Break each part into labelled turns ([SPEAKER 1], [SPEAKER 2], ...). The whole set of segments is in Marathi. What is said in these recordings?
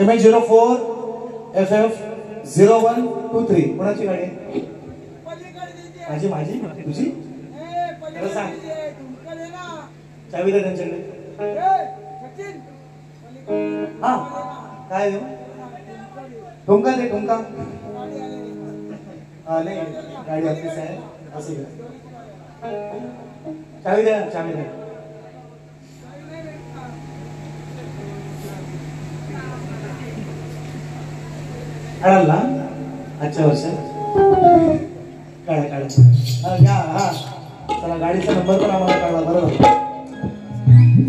[SPEAKER 1] MH04 FF 0123 कोणाची गाडी आहे? माझी तुझी सांग. चावी दे त्यांच्याकडे. हा काय देऊ? ठुमका दे ठुमका. नाही गाडी आपलीच आहे असं घ्या. चावी द्या चावी द्या. कळाल ना आजच्या वर्षात? काढा घ्या. हा चला गाडीचा नंबर पण आम्हाला कळला. बरोबर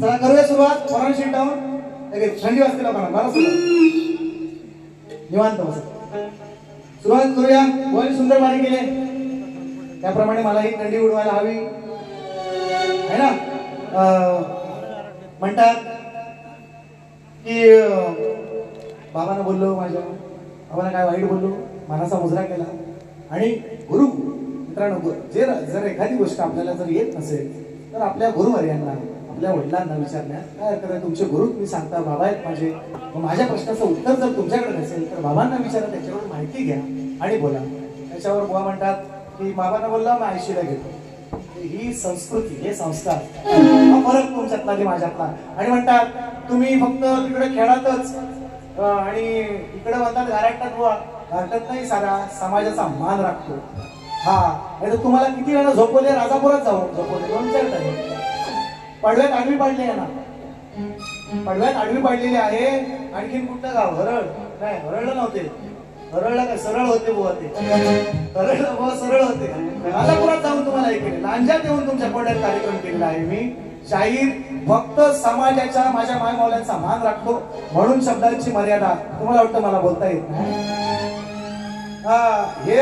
[SPEAKER 1] चला करूया सुरुवात. Warrant sheet down. थंडी वाजते लोकांना. बरं निवांत बसा. सुरुवात करूया. वॉइस सुंदर बारी केले त्याप्रमाणे मला ही थंडी उडवायला हवी है ना. म्हणतात की बाबांना बोललो, माझ्या बाबांना काय वाईट बोललो, मनाचा मुजरा केला. आणि गुरु मित्रांनो, जर एखादी गोष्ट आपल्याला जर येत नसेल तर आपल्या गुरुवर्यांना, आपल्या वडिलांना विचारण्यात काय हरकत आहे. तुमचे गुरु तुम्ही सांगता बाबा आहेत माझे, माझ्या प्रश्नाचं उत्तर जर तुमच्याकडे नसेल तर बाबांना विचारा, त्याच्यावर माहिती घ्या आणि बोला. त्याच्यावर बुवा म्हणतात की बाबांना बोलला मग आयशीला घेतो. ही संस्कृती, हे संस्कार, हा फरक तुमच्यातला आणि माझ्यातला. आणि म्हणतात तुम्ही फक्त तिकडे खेळातच आणि इकडे म्हणतात घराटात बुवा, घराटात नाही, सारा समाजाचा मान राखतो. हा नाही तर तुम्हाला किती वेळा झोपवले, राजापुरात जाऊन झोपवले 2-4 टाइम. पडव्यात आडवी पाडली आहे ना, पडव्यात आडवी पाडलेली आहे. आणखीन कुठलं गाव? हरळ नाही, हरळला नव्हते. हरळला काय सरळ होते बुवा, ते हरळला बुवा सरळ होते. राजापुरात जाऊन तुम्हाला ऐकले, लांजात येऊन तुमच्या कोड्यात कार्यक्रम केलेला आहे मी. शाहीर फक्त समाजाच्या, माझ्या मायमावल्यांचा मान राखतो म्हणून शब्दांची मर्यादा. तुम्हाला वाटतं मला बोलता येत नाही? हे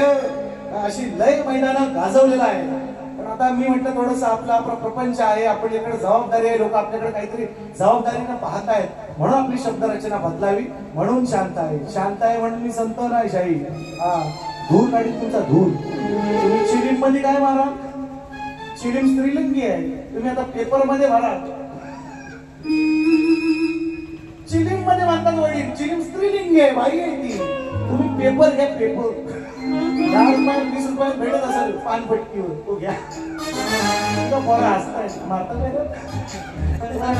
[SPEAKER 1] अशी लय मैदानात गाजवलेलं आहे. पण आता मी म्हटलं थोडस आपला प्रपंच आहे, आपल्याकडे जबाबदारी आहे, लोक आपल्याकडे काहीतरी जबाबदारीनं पाहतायत म्हणून आपली शब्दरचना बदलावी. म्हणून शांत आहे म्हणून मी संतो नाही शाहीर. धूर काढीत तुमचा धूर. तुम्ही चिलीम मध्ये काय मारा, चिलीम स्त्रीलिंगी आहे. तुम्ही आता पेपर मध्ये भरा, चिलीम मध्ये म्हणतात वडील, चिलीम स्त्रीलिंगी आहे, बाई आहे ती. तुम्ही पेपर घ्या, पेपर 10 रुपये 20 रुपये भेटत असेल पानपट्टीवर, तो घ्या. बरं असताय मारतात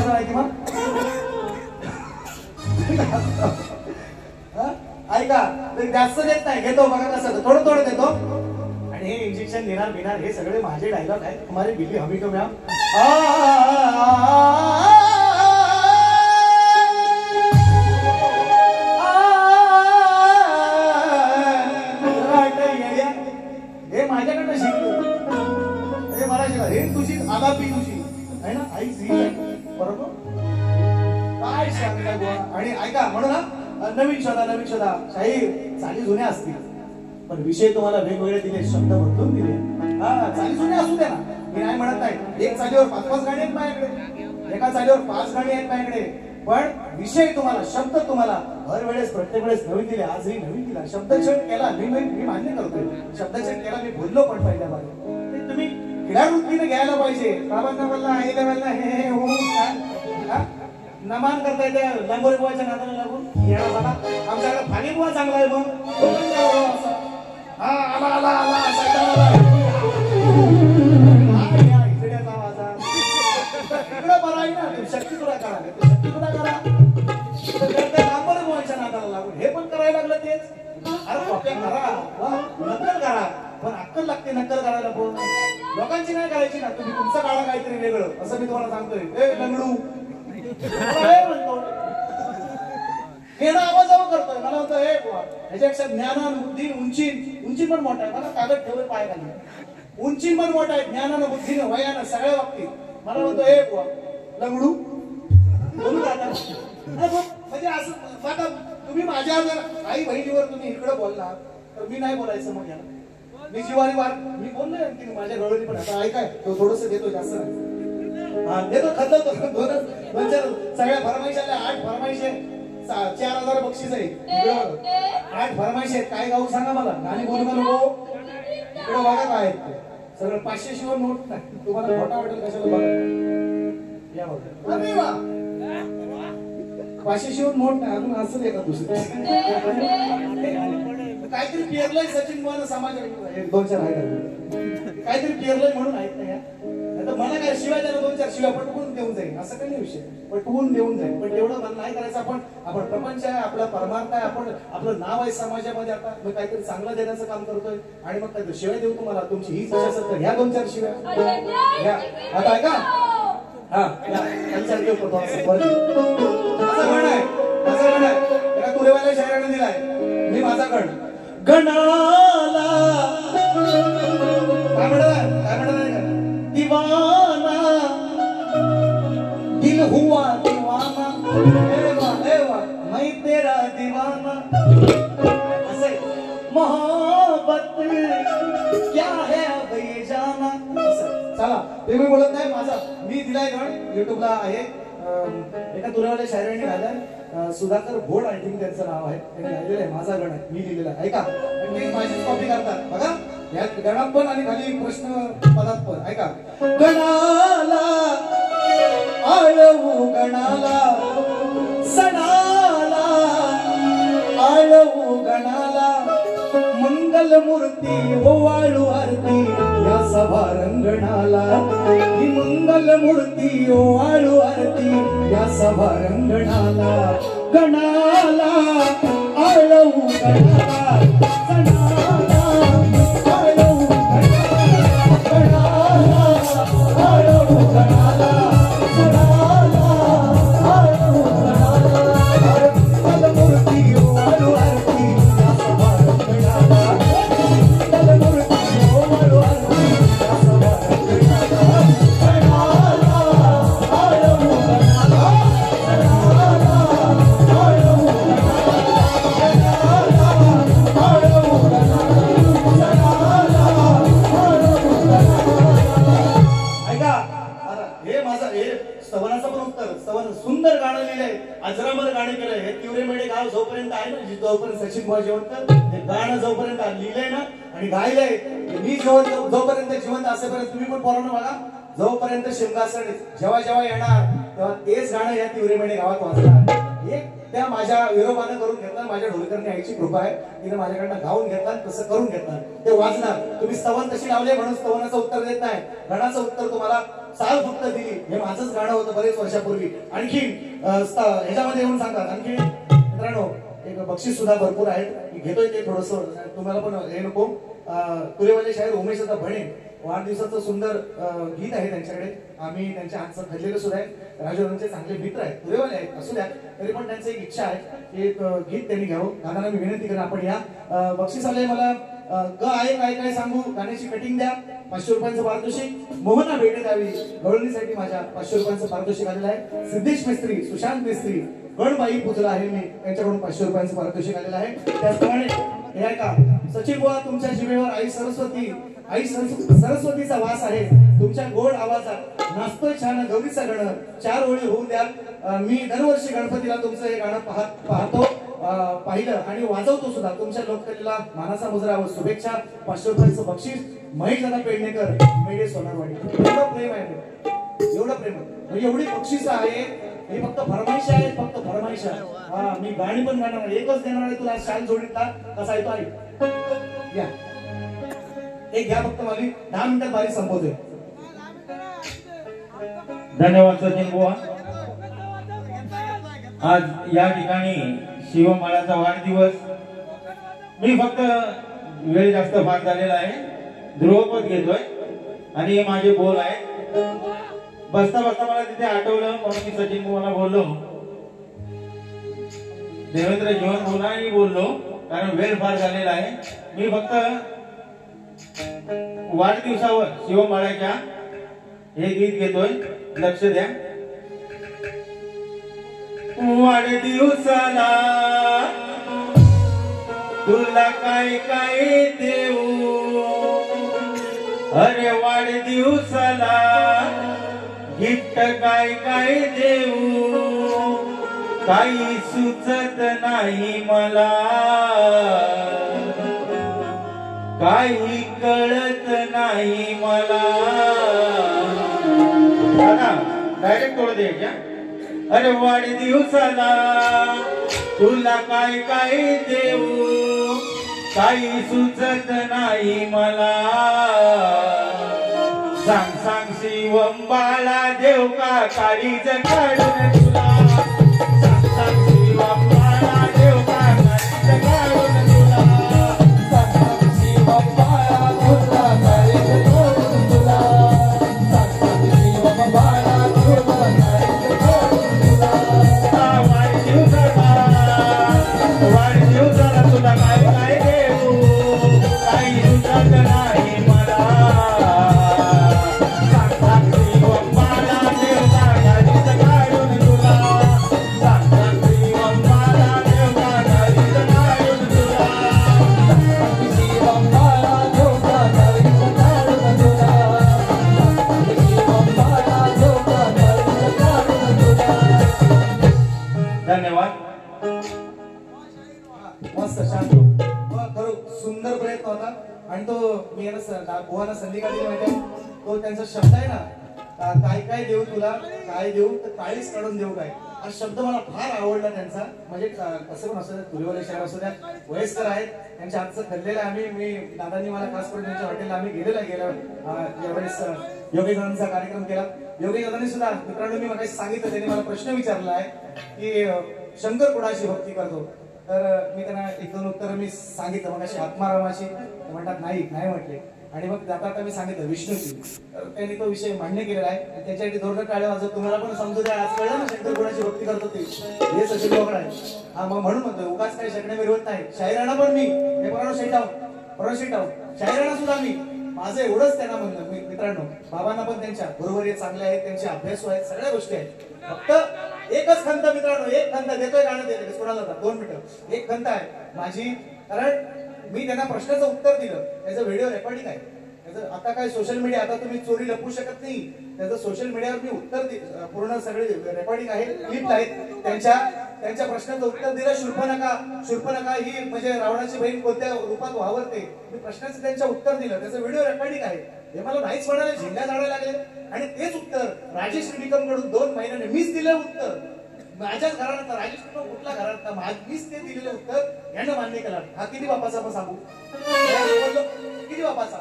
[SPEAKER 1] माहिती मग. ऐका जास्त देत नाही, घेतो बघा कसं थोडं देतो. आणि हे इंजेक्शन देणार हे सगळे माझे डायलॉग आहेत. तुम्हाला बिल्ली हमी तो मॅम. हे माझ्याकडनं शिकलो, हे मला शिकला. हे तुझी आलापी तुझी आहे ना, आई बरोबर काय सांगता बुवा. आणि ऐका म्हणून ना, नवीन शोधा शाहीर. चाली जुन्या असतील पण विषय तुम्हाला वेगवेगळे दिले, शब्द बदलून दिले. चाली जुन्या असू द्या ना, मी नाही म्हणत नाही. एक चालीवर 5-5 गाणी आहेत माझ्याकडे, एका चालीवर 5 गाणी आहेत माझ्याकडे. पण विषय तुम्हाला, शब्द तुम्हाला हर वेळेस प्रत्येक वेळेस नवीन दिले. आजही नवीन दिला. शब्दछेद केला मी मान्य करतोय, शब्दछेद केला मी बोललो. पण पहिल्या बाजू तुम्ही खिलाडूतीने घ्यायला पाहिजे. बाबांना बोलला आई लेवलला हे हो नमान करता येते. लांबोरी बुवाच्या नादाला लागून येणार झाला. आमच्याकडे फानी बुवा चांगला आहे. मग आला इकड्याचा आवाज इकडे बरा आहे ना. शक्ती तुला करा, शक्ती तुला करा. लांबोरी बुवाच्या नादाला लागून हे पण करायला लागलं तेच. अरे कॉप्या करा, नक्कल करा, पण अक्कल लागते नक्कल करायला. पण लोकांची नाही करायची ना. तुम्ही तुमचं काढा काहीतरी वेगळं, असं मी तुम्हाला सांगतोय. ए लंगडू म्हणतो, हेडा आवाज करतोय. मला होतं हे बुवा ह्याच्यापेक्षा ज्ञानान बुद्धी उंची पण मोठा आहे. मला कागद ठेवले पाय खाली. उंची पण मोठा आहे, ज्ञानानं बुद्धीनं वयानं सगळ्या बाबतीत. मला होतं हे बुवा लंगडू बोलू राहता. म्हणजे असं आता तुम्ही माझ्या जर आई बहिणीवर तुम्ही इकडं बोलला तर मी नाही बोलायचं. मग याला मी जिवारी वार मी बोललोय की माझ्या गळवली. पण आता ऐकाय तो थोडस देतो, जास्त नाही देतो. खतवतो 2-4 सगळ्या फरमाईश आल्या. 8 फरमाईश आहे, 4000 बक्षीस आहे. 8 फरमाईश आहेत. काय गाऊ सांगा मला. गाणी बोलू का नको. इकडे बघा काय आहेत सगळं 500 शिवाय नोट नाही. तुम्हाला खोटा वाटेल कशाला बघा. या बघा अरे वा पाचशे शिवून मोठ नाही अजून असं एका दुसरं काहीतरी पेरलंय सचिन बुवानं समाजात एक दोन चार आहे काहीतरी पेरलंय म्हणून आहेत नाही आता मला काय शिवाय त्याला दोन चार शिवाय पटवून देऊन जाईल असं काही विषय पटवून देऊन जाईल पण तेवढं मला नाही करायचं आपण प्रपंच आहे आपला परमार्थ आहे आपण आपलं नाव आहे समाजामध्ये आता मग काहीतरी चांगलं देण्याचं काम करतोय आणि मग काय शिवाय देऊ तुम्हाला तुमची हीच इच्छा असेल तर ह्या दोन चार शिवाय घ्या आता ऐका हा कल्चर देऊ करतो असं आहे एका तुरेवाल्या शायराने दिलाय मी माझा गण गणाला काय म्हणत दीवाना दिल हुआ दीवाना एवा मैं तेरा दीवाना असे मोहब्बत क्या है अब ये जाना चला ते मी बोलत नाही माझा मी दिलाय गण युट्यूबला आहे एका तुरेवाल्या शायराने गायलाय सुधाकर घोड आय थिंक त्यांचं नाव आहे त्यांनी लिहिलेलं आहे माझा गण आहे मी लिहिलेला आहे ऐका आणि ते माझीच कॉपी करतात बघा या गणात पण आणि खाली प्रश्न पदात पण ऐका गणाला आळवू गणाला सणाला आळवू गणाला मंगल मूर्ती ओवाळू आरती या सभा रंगणाला ही मंगल मूर्ती ओवाळू आरती या सभा रंगणाला गणाला आळवू गणाला सणाला आळवू गणाला आळवू गणाला सणाला आळवू गणाला मंगल मूर्ती ओवाळू आरती या सभा रंगणाला मंगल मूर्ती ओवाळू आरती या सभा रंगणाला गणाला आळवू गणाला सुंदर गाणं लिहिलंय अजरामर गाणं केलंय हे तिवरेमेडे गाव जोपर्यंत आहे ना जोपर्यंत सचिन बुवा जिवंत हे गाणं जोपर्यंत लिहिलंय ना आणि गायलंय मी जोपर्यंत जिवंत असेपर्यंत तुम्ही पण पोरांनो बघा जोपर्यंत शिमगासण जेव्हा जेव्हा येणार तेव्हा तेच गाणं या तिवरेमेडे गावात वाजणार एक त्या माझ्या विरोबानं करून घेतलं माझ्या ढोलकरने आईची कृपा आहे तिने माझ्याकडनं गाऊन घेतलं तसं करून घेतलं ते वाजणार तुम्ही स्तवन तशी लावले म्हणून स्तवनाचं उत्तर देत नाही गणाचं उत्तर तुम्हाला साल फक्त दिली हे माझंच गाणं होतं बरेच वर्षापूर्वी आणखी ह्याच्यामध्ये येऊन सांगतात आणखी मित्रांनो एक बक्षीस सुद्धा भरपूर आहेत घेतोय ते थोडस तुम्हाला पण हे नको तुरेवाले शाहीर उमेश आता भणे वाढदिवसाचं सुंदर गीत आहे त्यांच्याकडे आम्ही त्यांच्या हातचं खाल्लेलं सुद्धा आहे राजूरांचे चांगले मित्र आहेत तुरेवाले आहेत असू द्या तरी पण त्यांची एक इच्छा आहे एक गीत त्यांनी घ्यावं गाण्याला मी विनंती करेन आपण या बक्षीस आलंय मला आहे काय काय सांगू गाण्याची कटिंग द्या 500 रुपयांचं पारितोषिक मोहना भेटे द्यावी गवळणीसाठी माझ्या 500 रुपयांचं पारितोषिक आलेलं आहे सिद्धेश मिस्त्री सुशांत मिस्त्री गणबाई पुजला आहे मी त्यांच्याकडून 500 रुपयांचं पारितोषिक आलेलं आहे त्याचप्रमाणे हे आहे का सचिन बुवा तुमच्या जिभेवर आई सरस्वतीचा वास आहे तुमच्या गोड आवाजात नाचतोय छान गौरीचा गण 4 ओळी होऊ द्या मी दरवर्षी गणपतीला तुमचं हे गाणं पाहतो पाहिलं आणि वाजवतो सुद्धा तुमच्या लोककलेला मानाचा मुजरा व शुभेच्छा 500 रुपयांचं बक्षीस महेश दादा पेडणेकर मेडे सोनारवाडी एवढं प्रेम आहे एवढं प्रेम आहे एवढी बक्षीस आहे हे फक्त फरमाईश आहे फक्त फरमाईश आहे हा मी गाणी पण गाणार एकच देणार आहे तुला शाल जोडीतला कसा येतो आहे या एक घ्या फक्त मला 10 मिनिटात बारी संपवतोय
[SPEAKER 2] धन्यवाद सचिन बुवा आज या ठिकाणी शिवमाळाचा वाढदिवस मी फक्त वेळ जास्त फार झालेला आहे ध्रुवपद घेतोय आणि हे माझे बोल आहे बसता बसता मला तिथे आठवलं म्हणून मी सचिन बुवाला बोललो देवेंद्र जीवन बोलाही बोललो कारण वेळ फार झालेला आहे मी फक्त वाढदिवसावर शिवमाळ्याच्या हे गीत घेतोय लक्ष द्या वाढदिवसाला तुला काय काय देऊ अरे वाढदिवसाला गिफ्ट काय काय देऊ काही सुचत नाही मला काही कळत नाही मला डायरेक्ट थोडं द्यायच्या. अरे वाढदिवसाला तुला काय काय देऊ, काही सुचत नाही मला. सांग सांग शिवम बाळा, देव का काळीज काढून तुला. सांग सांग शिवम बाळा, देव का काळीज काढून तुला. सांग सांग शिवम बाळा, तुला काळीज काढून तुला. सांग सांग शिवम बाळा, तुला काळीज काढून तुला. वाढदिवसाला तुला काय काय देऊ, काही सुचत नाही मला. सांग सांग शिवम बाळा, देव का काळीज काढून तुला. सांग सांग शिवम बाळा, देव का काळीज काढून तुला. शिवम बाळा, देव का काळीज काढून तुला. शिवम बाळा, देव का काळीज काढून तुला. धन्यवाद.
[SPEAKER 1] मस्त शांत खरं सुंदर प्रयत्न होता. आणि तो मी यांना बुवाना संधी का दिली माहिती, तो त्यांचा शब्द आहे ना, काय काय देऊ तुला, काय देऊ तर काळीच काढून देऊ काय, हा शब्द मला फार आवडला त्यांचा. म्हणजे कसं पण असं तुलेवाले शहर असू द्या, वयस्कर आहेत, त्यांच्या हातचं खाल्लेलं आहे. मी दादांनी मला खास करून त्यांच्या हॉटेलला आम्ही गेलेला यावेळेस योगेश कार्यक्रम केला. योगेश दादांनी सुद्धा मित्रांनो, मी मगाशी सांगितलं, त्यांनी मला प्रश्न विचारला आहे की शंकर कोणाशी भक्ती करतो. तर मी त्यांना एक दोन उत्तर मी सांगितलं. मग अशी आत्मारामाची म्हणतात नाही म्हटले. आणि मग जाता मी सांगितलं विष्णूची. तर त्यांनी तो विषय मान्य केलेला आहे. त्याच्यासाठी जोरदार टाळ्या वाजवत. तुम्हाला पण समजू द्या, आज कळलं ना शंकर कोणाची भक्ती करतो ते, हे सचिन लोकड आहे. हा मग म्हणून म्हणतो उगाच काही शकणे मिळवत नाही. शाहिराणा पण मी हे परवा शाहिराणा सुद्धा मी माझं एवढंच त्यांना म्हणलं. मी मित्रांनो, बाबांना पण त्यांच्या बरोबर चांगले आहेत, त्यांचे अभ्यासू आहेत, सगळ्या गोष्टी आहेत. फक्त एकच खंत मित्रांनो, एक खंत देतोय गाणं देतोय कोणाला होता 2 मिनिटं. एक खंत आहे माझी, कारण मी त्यांना प्रश्नाचं उत्तर दिलं, त्याचं व्हिडिओ रेकॉर्डिंग आहे. त्याचं आता काय सोशल मीडिया, आता तुम्ही चोरी लपवू शकत नाही. त्याचं सोशल मीडियावर मी उत्तर पूर्ण सगळे रेकॉर्डिंग आहे, क्लिप आहेत. त्यांच्या प्रश्नाचं उत्तर दिलं. शूर्पणखा ही म्हणजे रावणाची बहीण कोणत्या रूपात वावरते, मी प्रश्नाचं त्यांच्या उत्तर दिलं. त्याचं व्हिडिओ रेकॉर्डिंग आहे. हे मला नाहीच म्हणाले, झेंड्या जायला लागले. आणि तेच उत्तर राजेश निकम कडून 2 महिन्याने मीच दिलं उत्तर. माझ्याच घरात राजेश निकम कुठल्या घरात मीच ते दिलेलं उत्तर यानं मान्य केलं. हा किती बापाचा पण सांगू, किती बापाचा.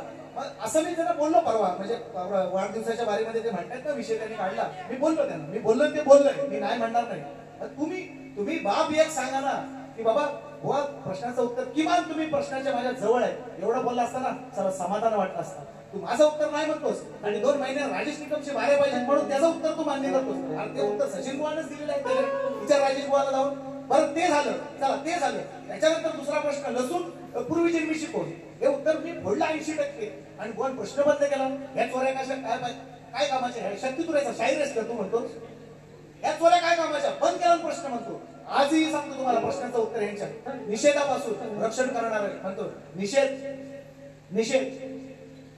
[SPEAKER 1] असं मी त्यांना बोललो परवा, म्हणजे वाढदिवसाच्या बारेमध्ये ते म्हणतात ना विषय त्यांनी काढला. मी बोललो त्यांना, मी बोललो ते बोललोय, मी नाही म्हणणार नाही. तुम्ही बाप एक सांगा ना की बाबा बुवा प्रश्नाचं उत्तर, किमान तुम्ही प्रश्नाच्या माझ्या जवळ आहे एवढं बोलला असताना चला समाधान वाटलं असतं. तू माझं उत्तर नाही म्हणतोस आणि 2 महिने राजेश निकमचे वारे पाहिजे म्हणून त्याचं उत्तर तू मान्य करतोस. आणि ते उत्तर सचिन बुवानेच दिलेलं आहे. विचार राजेश बुवाला जाऊन. बरं ते झालं, चला ते झालं. त्याच्यानंतर दुसरा प्रश्न, लसूण पूर्वी जन्मीशी कोण, हे उत्तर मी फोडलं 80%. आणि बुवा प्रश्न बंद केला, ह्या चोऱ्या कशा काय कामाच्या, शक्ती तुरायचा शाहीर असतं तू म्हणतोस, या चोऱ्या काय कामाच्या, बंद केला प्रश्न म्हणतो. आजही सांगतो तुम्हाला प्रश्नाचं उत्तर यांच्या निषेधापासून रक्षण करणार म्हणतो. निषेध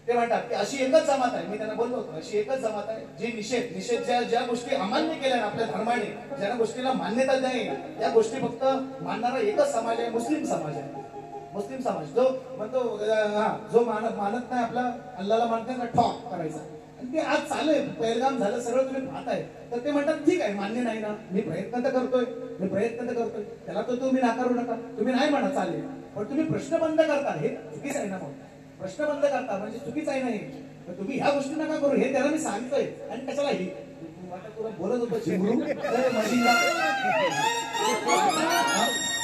[SPEAKER 1] ते म्हणतात की अशी एकच जमात आहे. मी त्यांना बोललो होतो, अशी एकच जमात आहे जी निषेध ज्या गोष्टी अमान्य केल्या आपल्या धर्माने, ज्या गोष्टीला मान्यता नाही, त्या गोष्टी फक्त मानणारा एकच समाज आहे, मुस्लिम समाज आहे. मुस्लिम समाज जो म्हणतो जो मानत नाही आपला अल्लाला मानते ना, ठॉक करायचा. आणि ते आज चालू पैलगाम झालं, सगळं तुम्ही पाहताय. तर ते म्हणतात ठीक आहे, मान्य नाही ना, मी प्रयत्न तर करतोय, त्याला तर तुम्ही नाकारू नका, तुम्ही नाही म्हणा चालेल, पण तुम्ही प्रश्न बंद करता, हे चुकीच आहे ना. मग प्रश्न बंद करता म्हणजे चुकीच आहे नाही. तर तुम्ही ह्या गोष्टी नका करू, हे त्याला मी सांगतोय. आणि कशाला ही तुला बोलत होतो चिंगरू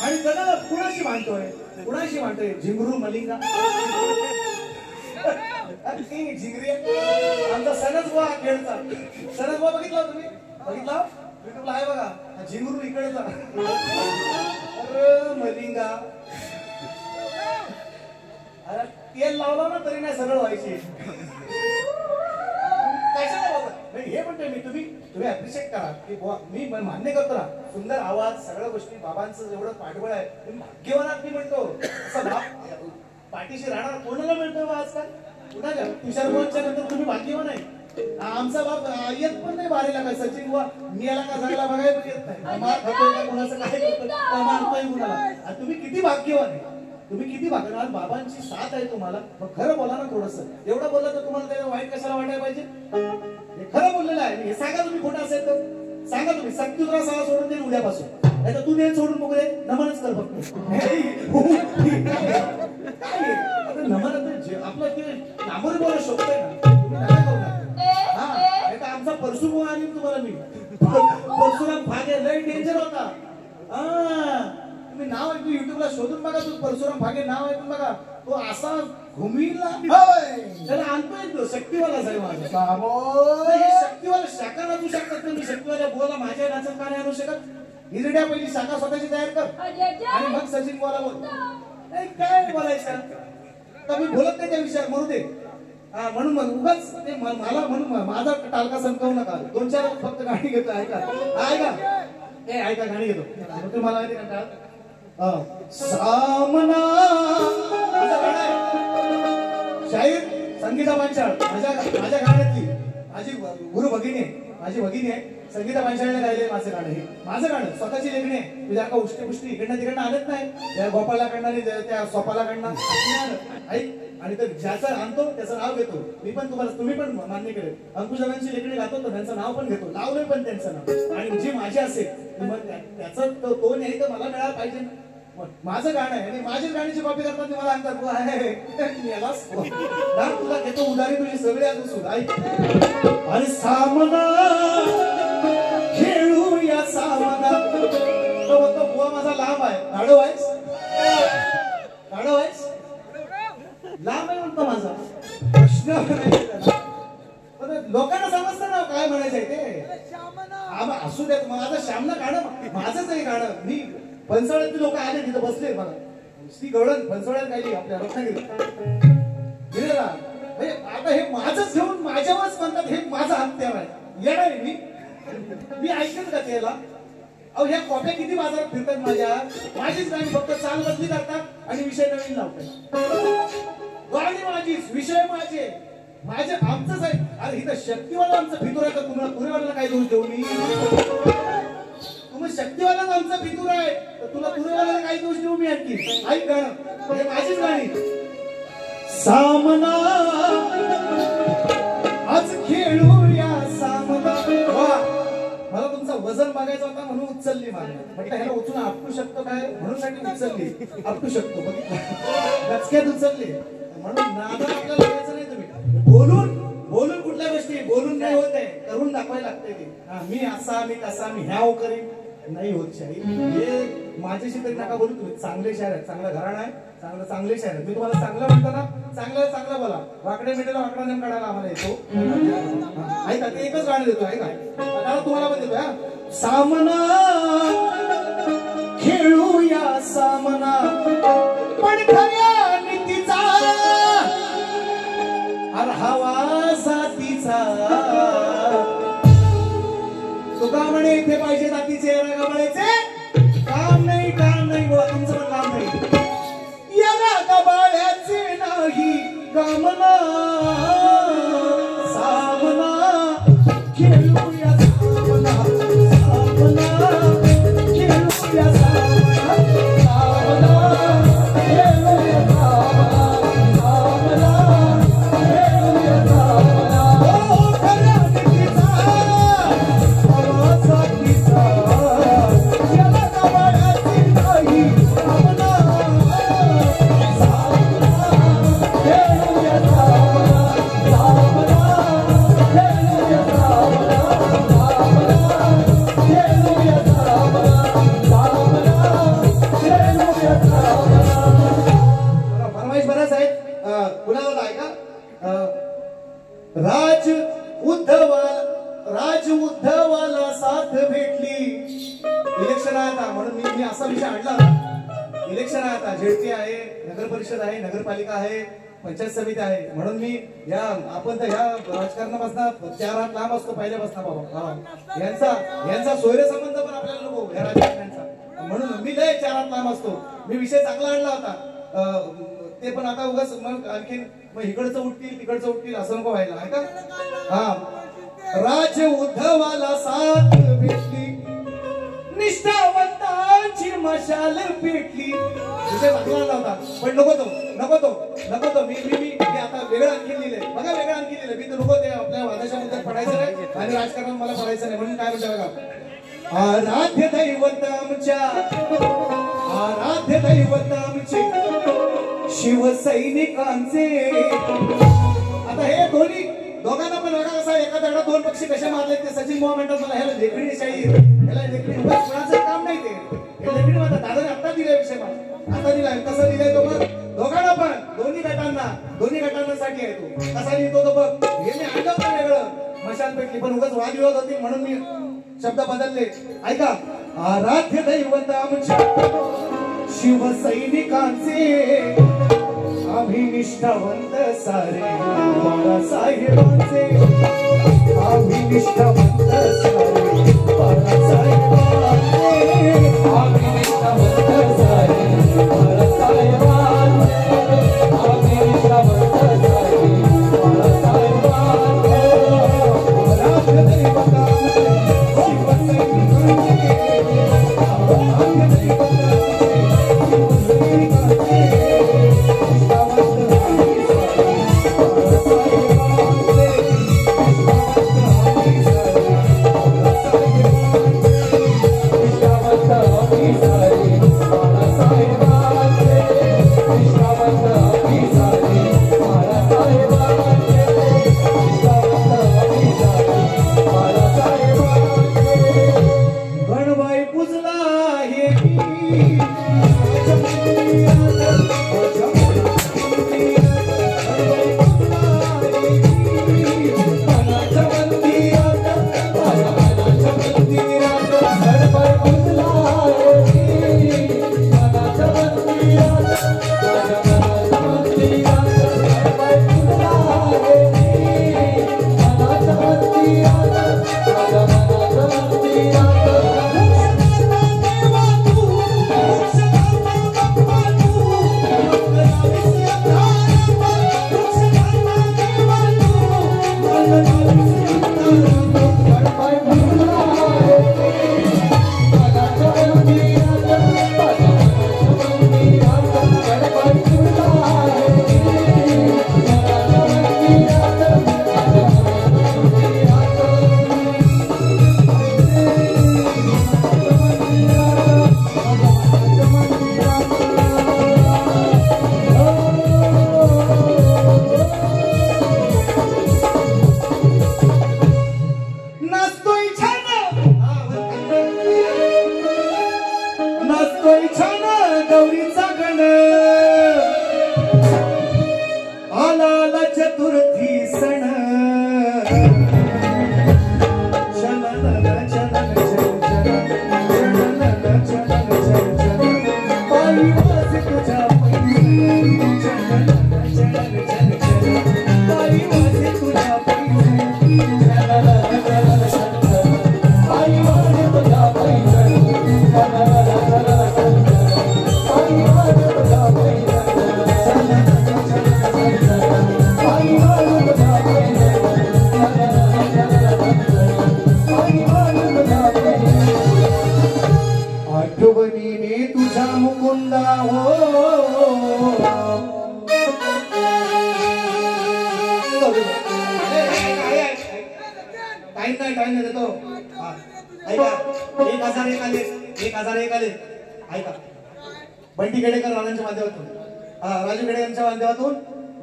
[SPEAKER 1] आणि त्याला कुणाशी मानतोय झिंगरू मलिंगा. झिंगरी आमचा सनच बुवा खेळचा. सनच बुवा बघितला तुम्ही, युट्यूबला आहे बघा, झिंगरू इकडेचा. अरे मलिंगा, अरे तेल लावलं ना तरी नाही सरळ व्हायची. कशाला बाबा हे म्हणतोय मी, तुम्ही अप्रिशिएट करा की बुवा मी मान्य करतो ना, सुंदर आवाज, सगळ्या गोष्टी, बाबांचं जेवढं पाठबळ आहे, तुम्ही भाग्यवानात मी म्हणतो. असं बाप पाठीशी राहणार कोणाला मिळतोय बा आजकाल, कुणाच्या तुषार बुवांच्या नंतर तुम्ही भाग्यवान आहे. आमचा बाप येत पण नाही बारीला, काय सचिन बुवा मी याला का जायला बघायला पण येत नाही, मार खातोय का, कुणाचं काय करतोय, मारतोय कुणाला. तुम्ही किती भाग्यवान आहे. तुम्ही किती भागणार? बाबांची साथ आहे तुम्हाला, मग खरं बोला ना थोडस. एवढं बोललं तर तुम्हाला त्याला वाईट कशाला वाटायला पाहिजे? हे खरं बोललेलं आहे. हे सांगा तुम्ही खोटं असेल तर सांगा. तुम्ही सक्ती तुला सहा सोडून देईल उद्यापासून, नाही तर तू दे सोडून बघू दे, नमनच कर फक्त. काय नमन आपलं ते नामोरी बोला शोधतोय ना, तुम्ही नका करू नका. हा नाही तर आमचा परशुराम आणि तुम्हाला मी परशुराम फागे लय डेंजर होता. तुम्ही नाव ऐकून युट्यूबला शोधून बघा, तू परशुराम फागे नाव ऐकून बघा. तो असा घुमीला त्याला आणतोय, तो शक्तीवालाच आहे माझा. शक्तीवाला शाखा नाचू शकतात तुम्ही. शक्तीवाल्या बोला माझ्या नाचत का नाही आणू शकत? हिरड्या पहिली शाखा स्वतःची तयार कर आणि मग सचिन बोला बोल. काय बोलायचं तर मी बोलत नाही त्या विषयावर, म्हणू दे. म्हणून मग उगाच ते मला म्हणून माझा टालका संपवू नका. 2-4 फक्त गाणी घेतो. ऐका ऐका गाणी घेतो. तुम्हाला माहिती का सामना शाहीर संगीता पांचाळ माझ्या गाण्यातली माझी गुरु भगिनी आहे. माझी भगिनी आहे संगीता पांचाळने गायले माझं गाणं. हे माझं गाणं स्वतःची लेखणी आहे. तुझ्या का उष्टी पुष्टी इकडनं तिकडनं आणत नाही. त्या गोपालाकडनं त्या सोपालाकडनं ऐक. आणि तर ज्याचं आणतो त्याचं नाव घेतो मी पण. तुम्ही पण मान्य करेल. अंकुशदादांची लेखणी गातो तर त्यांचं नाव पण घेतो, लावलंय पण त्यांचं नाव. आणि जी माझी असेल मग त्याचं तो नाही तर मला मिळायला पाहिजे ना. माझं गाणं आहे आणि माझीच गाण्याची कॉपी करतात मला अंतर तुला घेतो उदारी तुझी सगळी आज सुद्धा. आणि सामना खेळूया सामना. तो म्हणतो बुवा माझा लांब आहे. गाढव आहेस? गाढव आहेस? लांब आहे म्हणतो माझा. प्रश्न लोकांना समजतं ना काय म्हणायचंय ते. असू देत माझं श्यामला गाणं माझंच आहे गाणं. मी फणसावळ्यातले लोक आले तिथं बसले बघा. ती गवळण फणसावळ्यात गायली आपल्या रत्नागिरीत. आता हे माझंच घेऊन माझ्यावरच म्हणतात हे माझा हत्यार आहे. येणार आहे मी ऐकत का त्याला? अहो ह्या कॉप्या किती बाजारात फिरतात माझ्या. माझीच गाणी फक्त चाल बदली करतात आणि विषय नवीन लावतात. गाणी माझीच, विषय माझे आमचंच आहे. अरे इथं शक्तीवाला आमचं फितूर आहे तर तुम्हाला पुरेवाल्याला काय दोष देऊ मी? तुम्ही शक्तीवालाच आमचा फितूर आहे तर तुला पुरेवाल्याला काय दोष देऊ मी? आणखी ऐक गाणं, हे माझीच गाणी. सामना आज खेळूया सामना. मला तुमचं वजन बघायचं होता म्हणून उचलली. म्हटलं ह्याला उचलून आपटू शकतो काय म्हणून साठी उचलली. आपटू शकतो बघितलं गचक्यात उचलली म्हणून. नादा आपल्याला लागायचं नाही. तुम्ही बोलून कुठल्या गोष्टी बोलून नाही होत आहे, करून दाखवायला लागतंय ते. मी असा मी तसा मी ह्या करीन नाही होत. शाही हे माझ्याशी तरी नका बोलू तुम्ही. चांगले शहर आहेत, चांगलं घराणं आहे, चांगले शहर आहे. मी तुम्हाला चांगलं म्हणतो ना, चांगलं बोला. वाकडे मिळेल वाकडा नेम काढायला आम्हाला येतो. ऐका ते एकच गाणं देतो. ऐका तुम्हाला पण देतो. सामना खेळूया सामना पण खऱ्या नीतीचा हवा जातीचा. तुका म्हणे इथे पाहिजे जातीचे गबाळ्याचे काम नाही बुवा. तुमचं पण काम नाही. याला गबाळ्याचे नाही कामना. सामना खेळूया सामना. खेळूया राज उद्धवाला साथ भेटली. इलेक्शन आहे आता म्हणून मी असा विषय आणला. इलेक्शन आहे आता, झेडपी आहे, नगर परिषद आहे, नगरपालिका आहे, पंचायत समिती आहे. म्हणून मी आपण तर ह्या राजकारणापासून 4 हात लांब असतो पहिल्यापासून बाबा. यांचा सोयरे संबंध पण आपल्याला नको ह्या राजकारण्यांचा. म्हणून मी लय 4 हात लांब असतो. मी विषय चांगला आणला होता ते पण आता उगाच मग आणखीन मग इकडचं उठतील तिकडचं उठतील असं नको व्हायला. आहे का? राज उद्धवाला साथ भेटली निष्ठावंतांची मशाल पेटली विषय चांगला होता पण नको तो मी आता वेगळं आणखी लिहिलंय बघा वेगळं आणखी लिहिलंय मी तर नको ते आपल्या वादाच्या मुद्द्यात पडायचं नाही आणि राजकारणात मला पडायचं नाही म्हणून काय म्हणतो बघा आराध्य दैवत आमचे शिवसैनिकांचे आता हे दोघांना पण बघा कसा एका दगडात दोन पक्षी कसे मारले ते सचिन मोह म्हणतात मला ह्याला लेखणी शाहीर ह्याला लेखणी कुणाचं काम नाही ते लेखणी म्हणतात दादाने आता दिलाय विषय मला आता दिलाय कसं दिलाय तो बघ दोघांना पण दोन्ही गटांना साठी आहे तो कसा लिहितो तो बघ हे मी आणलं पण वेगळं मशाल पेटली पण उगाच वादविवाद होतील म्हणून मी शब्द बदलले ऐका आराध्य दैवत आमच्या शिवसैनिकांचे आम्ही निष्ठावंत सारे बाळासाहेबांचे आम्ही निष्ठावंत सारे बाळासाहेबांचे आम्ही निष्ठावंत सारे बाळासाहेबांचे आम्ही निष्ठावंत सारे बाळासाहेबांचे आराध्य दैवत आमचे शिवसैनिकांचे आराध्य दैवत बंटी खेडेकर राजांच्या माध्यमातून राजू खेडेकरांच्या माध्यमातून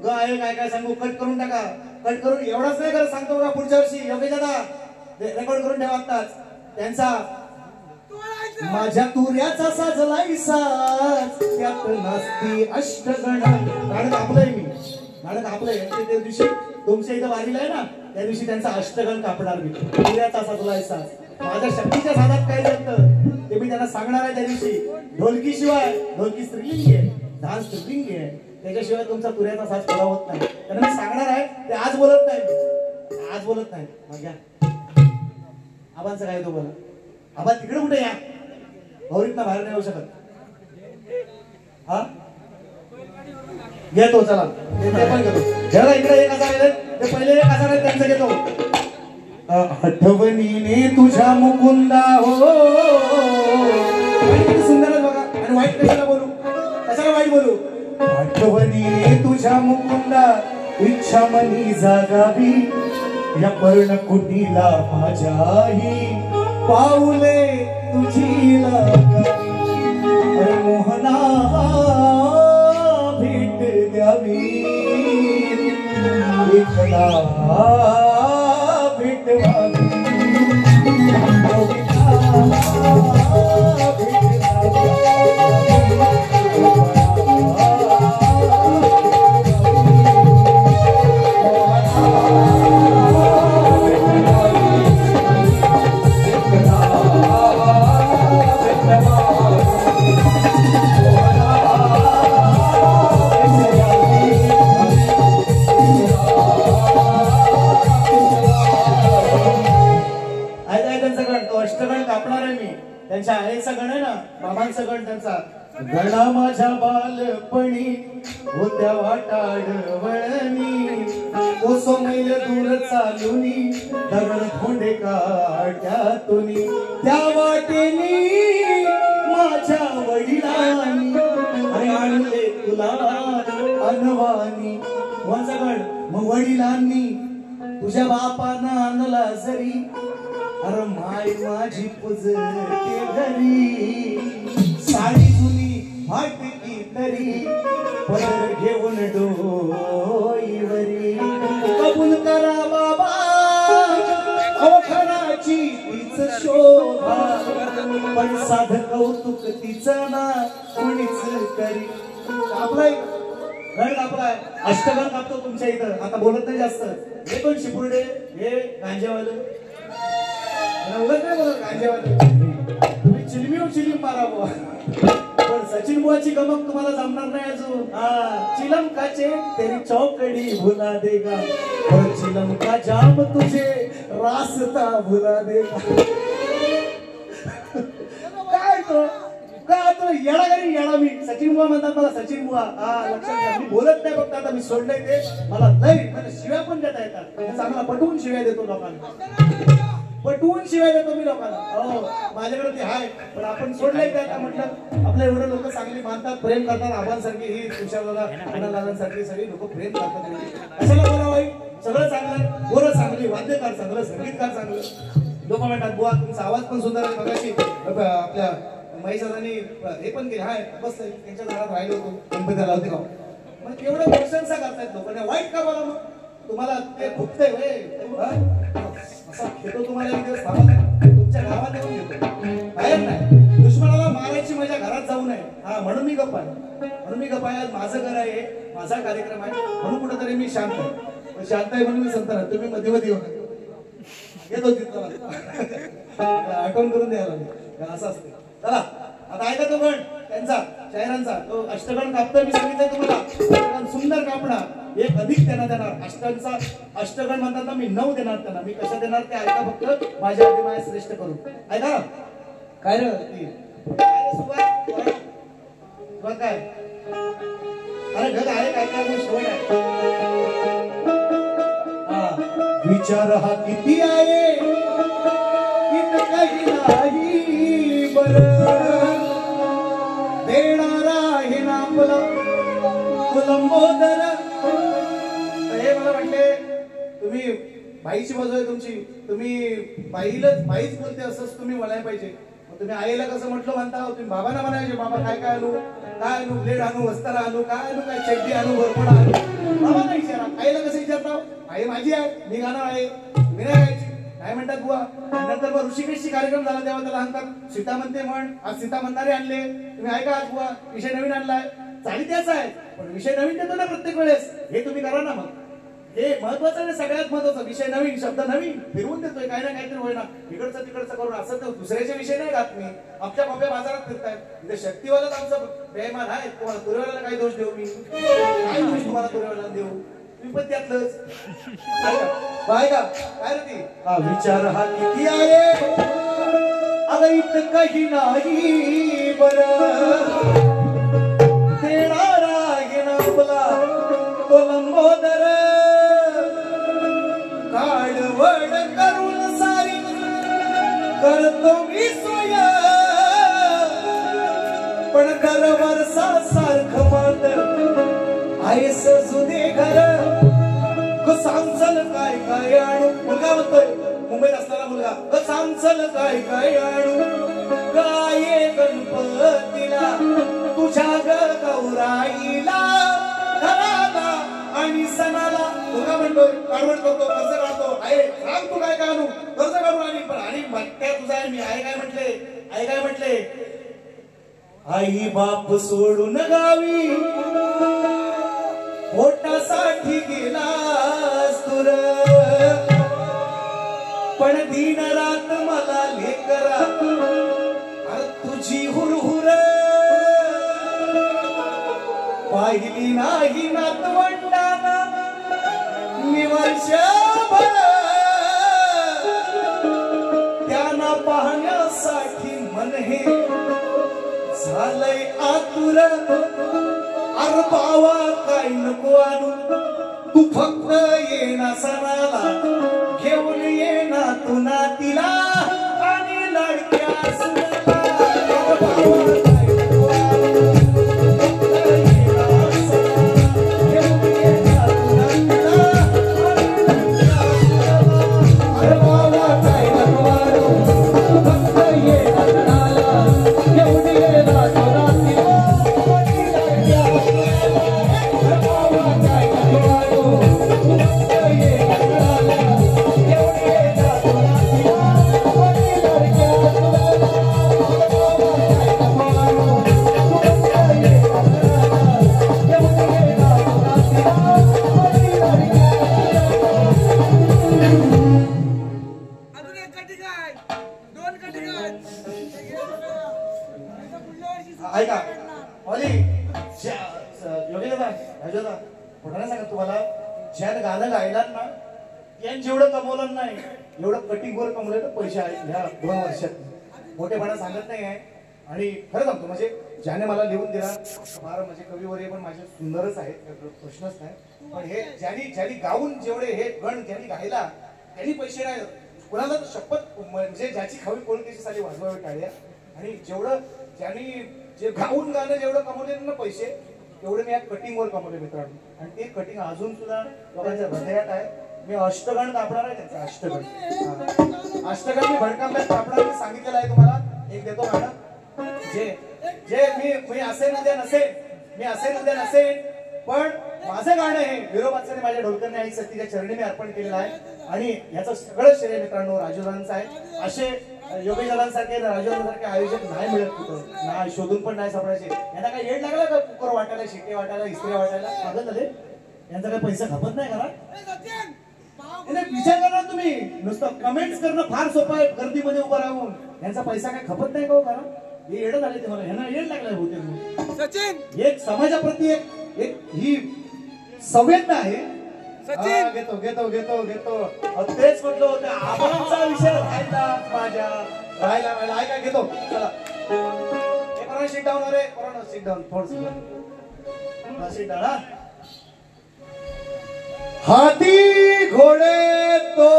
[SPEAKER 1] ग आहे काय सांगू कट करून टाका कट करून एवढंच नाही करत सांगतो बघा पुढच्या वर्षी योगेश दादा रेकॉर्ड करून ठेवा आत्ताच त्यांचा माझ्या तुऱ्याचा साजलाय साज त्यात नास्ती अष्टगण नाटक आपलंय त्या दिवशी तुमच्या इथं वारीला आहे ना त्या दिवशी त्यांचा अष्टगण कापणार मी तुऱ्याचा साजलाय साज माझ्या शक्तीच्या साधात काय जातं ते मी त्यांना सांगणार आहे त्या दिवशी ढोलकी शिवाय ढोलकी स्त्रीलिंगी आहे झाल स्त्रीलिंगी आहे त्याच्याशिवाय तुमचा तुऱ्याचा साज पुरा होत नाही त्यांना मी सांगणार आहे ते आज बोलत नाही मग घ्या आबांचं काय तो बोला आबा तिकडे कुठे या गौरीतनं बाहेर नाही येऊ शकत हा घेतो चला ते पण घेतो ज्याला इकडे 1000 आहेत ते पहिले 1000 आहेत त्यांचं घेतो आठवणीने तुझ्या मुकुंदा हो गाणी किती सुंदर आहेत बघा. आणि वाईट कशाला बोलू, कशाला वाईट बोलू. आठवणी रे तुझ्या मुकुंदा, इच्छा मनी जागावी, या पर्णकुटीला माझ्याही पाऊले तुझी लागावी. अरे मोहना भेट द्यावी, एकदा भेटवावी. त्यांच्या आईचा गण आहे ना, बाबांचा गण त्यांचा. गणा माझ्या बालपणी होत्या वाटाडवळणी, ओसो मैल दूर चालुनी, दगड खोंडे काट्यातुनी, त्या वाटेनी माझ्या वडिलांनी अरे आणले तुला अनवानी. कोणचा गण? मग वडिलांनी तुझ्या बापानं आणला जरी, अरे माय माझी पुजते घरी, साडी जुनी फाटकी तरी, पदर घेऊन डोईवरी. कबूल करा बाबा अवखणाची तीच शोभा, पण साध कौतुक तिचं ना कुणीच करी. आपलाय गण कापलाय, अष्टगण कापतो तुमच्या इथं. आता बोलत नाही जास्त. हे कोण शिपुर्डे, हे गांजेवाले, तुम्ही चिलमी चिलीम मारा बुवा, पण सचिन बुवाची गमक तुम्हाला जमणार नाही अजून. चिलम काचे तेरी चौकडी भुला देगा, और चिलम का जाम तुझे रास्ता भुला देगा. काय तो काय तो येडा घरी येडा. मी सचिन बुवा म्हणतात मला सचिन बुवा. लक्षात घ्या, मी बोलत नाही फक्त. आता मी सोडलंय ते. मला शिव्या पण देता येतात. चांगला पटवून शिव्या देतो लोकांना, पटवून शिवाय देतो मी लोकांना. हो माझ्याकडे ते आहे, पण आपण सोडलंय ते. आता म्हटलं आपल्या एवढे लोक चांगली मानतात, प्रेम करतात. आबांसारखी ही तुषारदादांसारखी सगळी लोक प्रेम करतात. कशाला बोलावं, सगळं चांगलं, बोलत चांगली, वाद्यकार चांगलं, संगीतकार चांगलं. लोक म्हणतात बुवा तुमचा आवाज पण सुंदर आहे. मगाशी आपल्या महिषादांनी हे पण केले, हाय बसतंय त्यांच्या घरात राहिलो होतो, गणपती लावते का. मग एवढं प्रशंसा करतायत लोकांना, वाईट का बोला. मग तुम्हाला ते खुपतंय असा घेतो तुम्हाला एक दिवस थांबा, तुमच्या गावात येऊन घेतो, बाहेर नाही. दुश्मनाला मारायची माझ्या घरात जाऊ नये. म्हणून मी गप्प आहे, म्हणून मी गप्प आहे. माझं घर आहे, माझा कार्यक्रम आहे, म्हणून कुठेतरी मी शांत आहे. शांत आहे म्हणून मी संत आहे. तुम्ही मध्ये मध्ये येतो तिथं आठवण करून द्यायला असं असते. चला आता ऐका तो गण त्यांचा शायरांचा, तो अष्टगण कापतोय. मी सांगितलंय तुम्हाला सुंदर कापणा. एक अधिक त्यांना देणार. अष्टगण म्हणतात ना, मी 9 देणार त्यांना. मी कशा देणार ते ऐका फक्त, माझ्या आधी माझ्या श्रेष्ठ करून ऐका. काय रे काय, अरे घर आहे काय काय गोष्ट आहे. विचार हा किती आहे, इथं काही नाही बरं, देणारा आहे ना आपला कुलंबोदर. हे मला म्हटले तुम्ही बाईची बाजू आहे तुमची, तुम्ही बाईच बोलते असंच तुम्ही म्हणायला पाहिजे. तुम्ही आईला कसं म्हटलं म्हणता, तुम्ही बाबांना म्हणायचे बाबा काय काय आणू, ब्लेड आणू, वस्त्र आणू, काय आणू, काय चड्डी आणू, वरपड आणू. बाबांना विचारा. आईला कसं विचारता, आई माझी आहे, मी गाणार आहे, मी नाही गायची. काय म्हणतात बुवा. नंतर मग ऋषिकेशची कार्यक्रम झाला तेव्हा त्याला सांगतात सीता म्हणते म्हण. आज सीता म्हणणारे आणले, तुम्ही ऐका आज बुवा विषय नवीन आणलाय. चाली त्याच आहे, पण विषय नवीन देतो ना प्रत्येक वेळेस. हे तुम्ही करा ना. मग हे महत्वाचं आहे, सगळ्यात महत्वाचं. विषय नवीन, शब्द नवीन फिरवून देतोय, काय ना काहीतरी होय ना, इकडचं तिकडचं करून. असं तर दुसऱ्याचे विषय नाही घात मी. आपल्या बाप्या बाजारात फिरतायत. इथे शक्तीवालाच आमचं बेमान आहे. तुम्हाला तुरेवाला काय दोष देऊ मी, काय दोष तुम्हाला तुरेवाला देऊ. तुम्ही पण त्यातलंच ऐका काय रे ती. विचार हा किती आहे, अगं इथं काही नाही बरं, देणारा आहे ना आपला कोलंबोदर. काळवड करून सारी करतो मी सोय, मिरर वरसा सारखं मात आहे सजुदे घर सांगचल काय काय आणू. मुलगा म्हणतोय, मुंबईत असणारा मुलगा, सांगचल काय काय आणू गाये गणपतीला तुझ्या गौराईला घराला आणि सणाला. मुलगा म्हणतोय, काढवड करतो, कर्ज काढतो, आहे सांग तू काय काय आणू. कर्ज काढून आणि पण आणि भट्ट्या तुझा आहे. मी आई काय म्हटले, आई बाप सोडून गावी पोटासाठी गेलास तुर, पण दिन रात मला लेकरा तुझी हुरहुर पाहिली नाही नातवंडाना मी वर्षभर. त्यांना पाहण्यासाठी मन हे झालंय आतुर. अरे बावा काय नको आणू, तू फक्त येणा सणाला घेऊन येणा तू नातीला आणि लाडक्या सुनाला. ऐका ऑली योगेशदा पुढे सांगा तुम्हाला, ज्यानं गाणं गायलात ना त्यानं जेवढं कमवलं नाही एवढं कटिंगवर कमवलं तर पैसे आहेत ह्या 2 वर्षात. मोठेपणा सांगत नाही आहे आणि खरं सांगतो म्हणजे ज्याने मला लिहून दिला फार म्हणजे कविवर्य पण माझे सुंदरच आहेत, प्रश्नच नाही. पण हे ज्यांनी गाऊन जेवढे हे गण ज्यांनी गायला त्यांनी पैसे नाही कुणाला शपथ म्हणजे ज्याची खवी कोण त्याची साली वाजवावी टाळ्या. आणि जेवढं ज्यांनी जे गाऊन गाणं जेवढं कमवले ना पैसे तेवढे मी या कटिंगवर कमवले मित्रांनो. आणि ते कटिंग अजून सुद्धा लोकांच्या हृदयात आहे. मी अष्टगण कापणार आहे त्यांचा, अष्टगण मी भडकांब्यात कापणार. मी सांगितलेलं आहे तुम्हाला, एक देतो गाणं जे जे मी असेल उद्या नसेल पण माझं गाणं हे विरोबाचं माझ्या ढोलकरने आई सतीच्या चरणी मी अर्पण केलेलं आहे. आणि याचं सगळं श्रेय मित्रांनो राजूदांचं आहे. असे योगेशदांसारखे राजूदांसारखे आयोजक नाही मिळत कुठं, ना शोधून पण नाही सापडायचे. यांना काय येड लागला का कुकर वाटायला, शिट्टे वाटायला, इस्त्री वाटायला? पागल झाले, यांचा काही पैसा खपत नाही करा. विचार करा तुम्ही, नुसतं कमेंट्स करणं फार सोपं आहे गर्दीमध्ये उभं राहून. यांचा पैसा काय खपत नाही का हो करा? हे येड झाले ते, मला यांना येड लागलाय होते. सचिन एक समाजाप्रती एक ही संवेदना आहे. घेतो घेतो घेतो घेतो तेच म्हटलं होतं आबांचा विषय राहिला ऐका घेतो. चला कोरोना सीट डाऊन, अरे कोरोना सीट डाऊन, थोडं सीट डाऊन. हा हाथी घोडे तो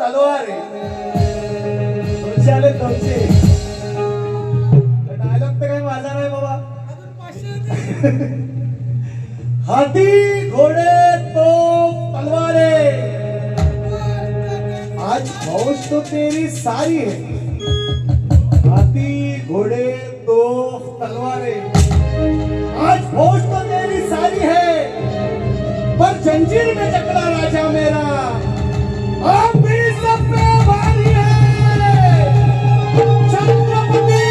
[SPEAKER 1] तलवार तुमचे आले तुमचे. डायलॉग तर काही माझा नाही बाबा. हाथी घोड़े तो तलवारें, आज फौज तो तेरी सारी है. हाथी घोड़े तो तलवारें, आज फौज तो तेरी सारी है, पर जंजीर में जकड़ा राजा मेरा अब भी सब पे भारी है. छत्रपति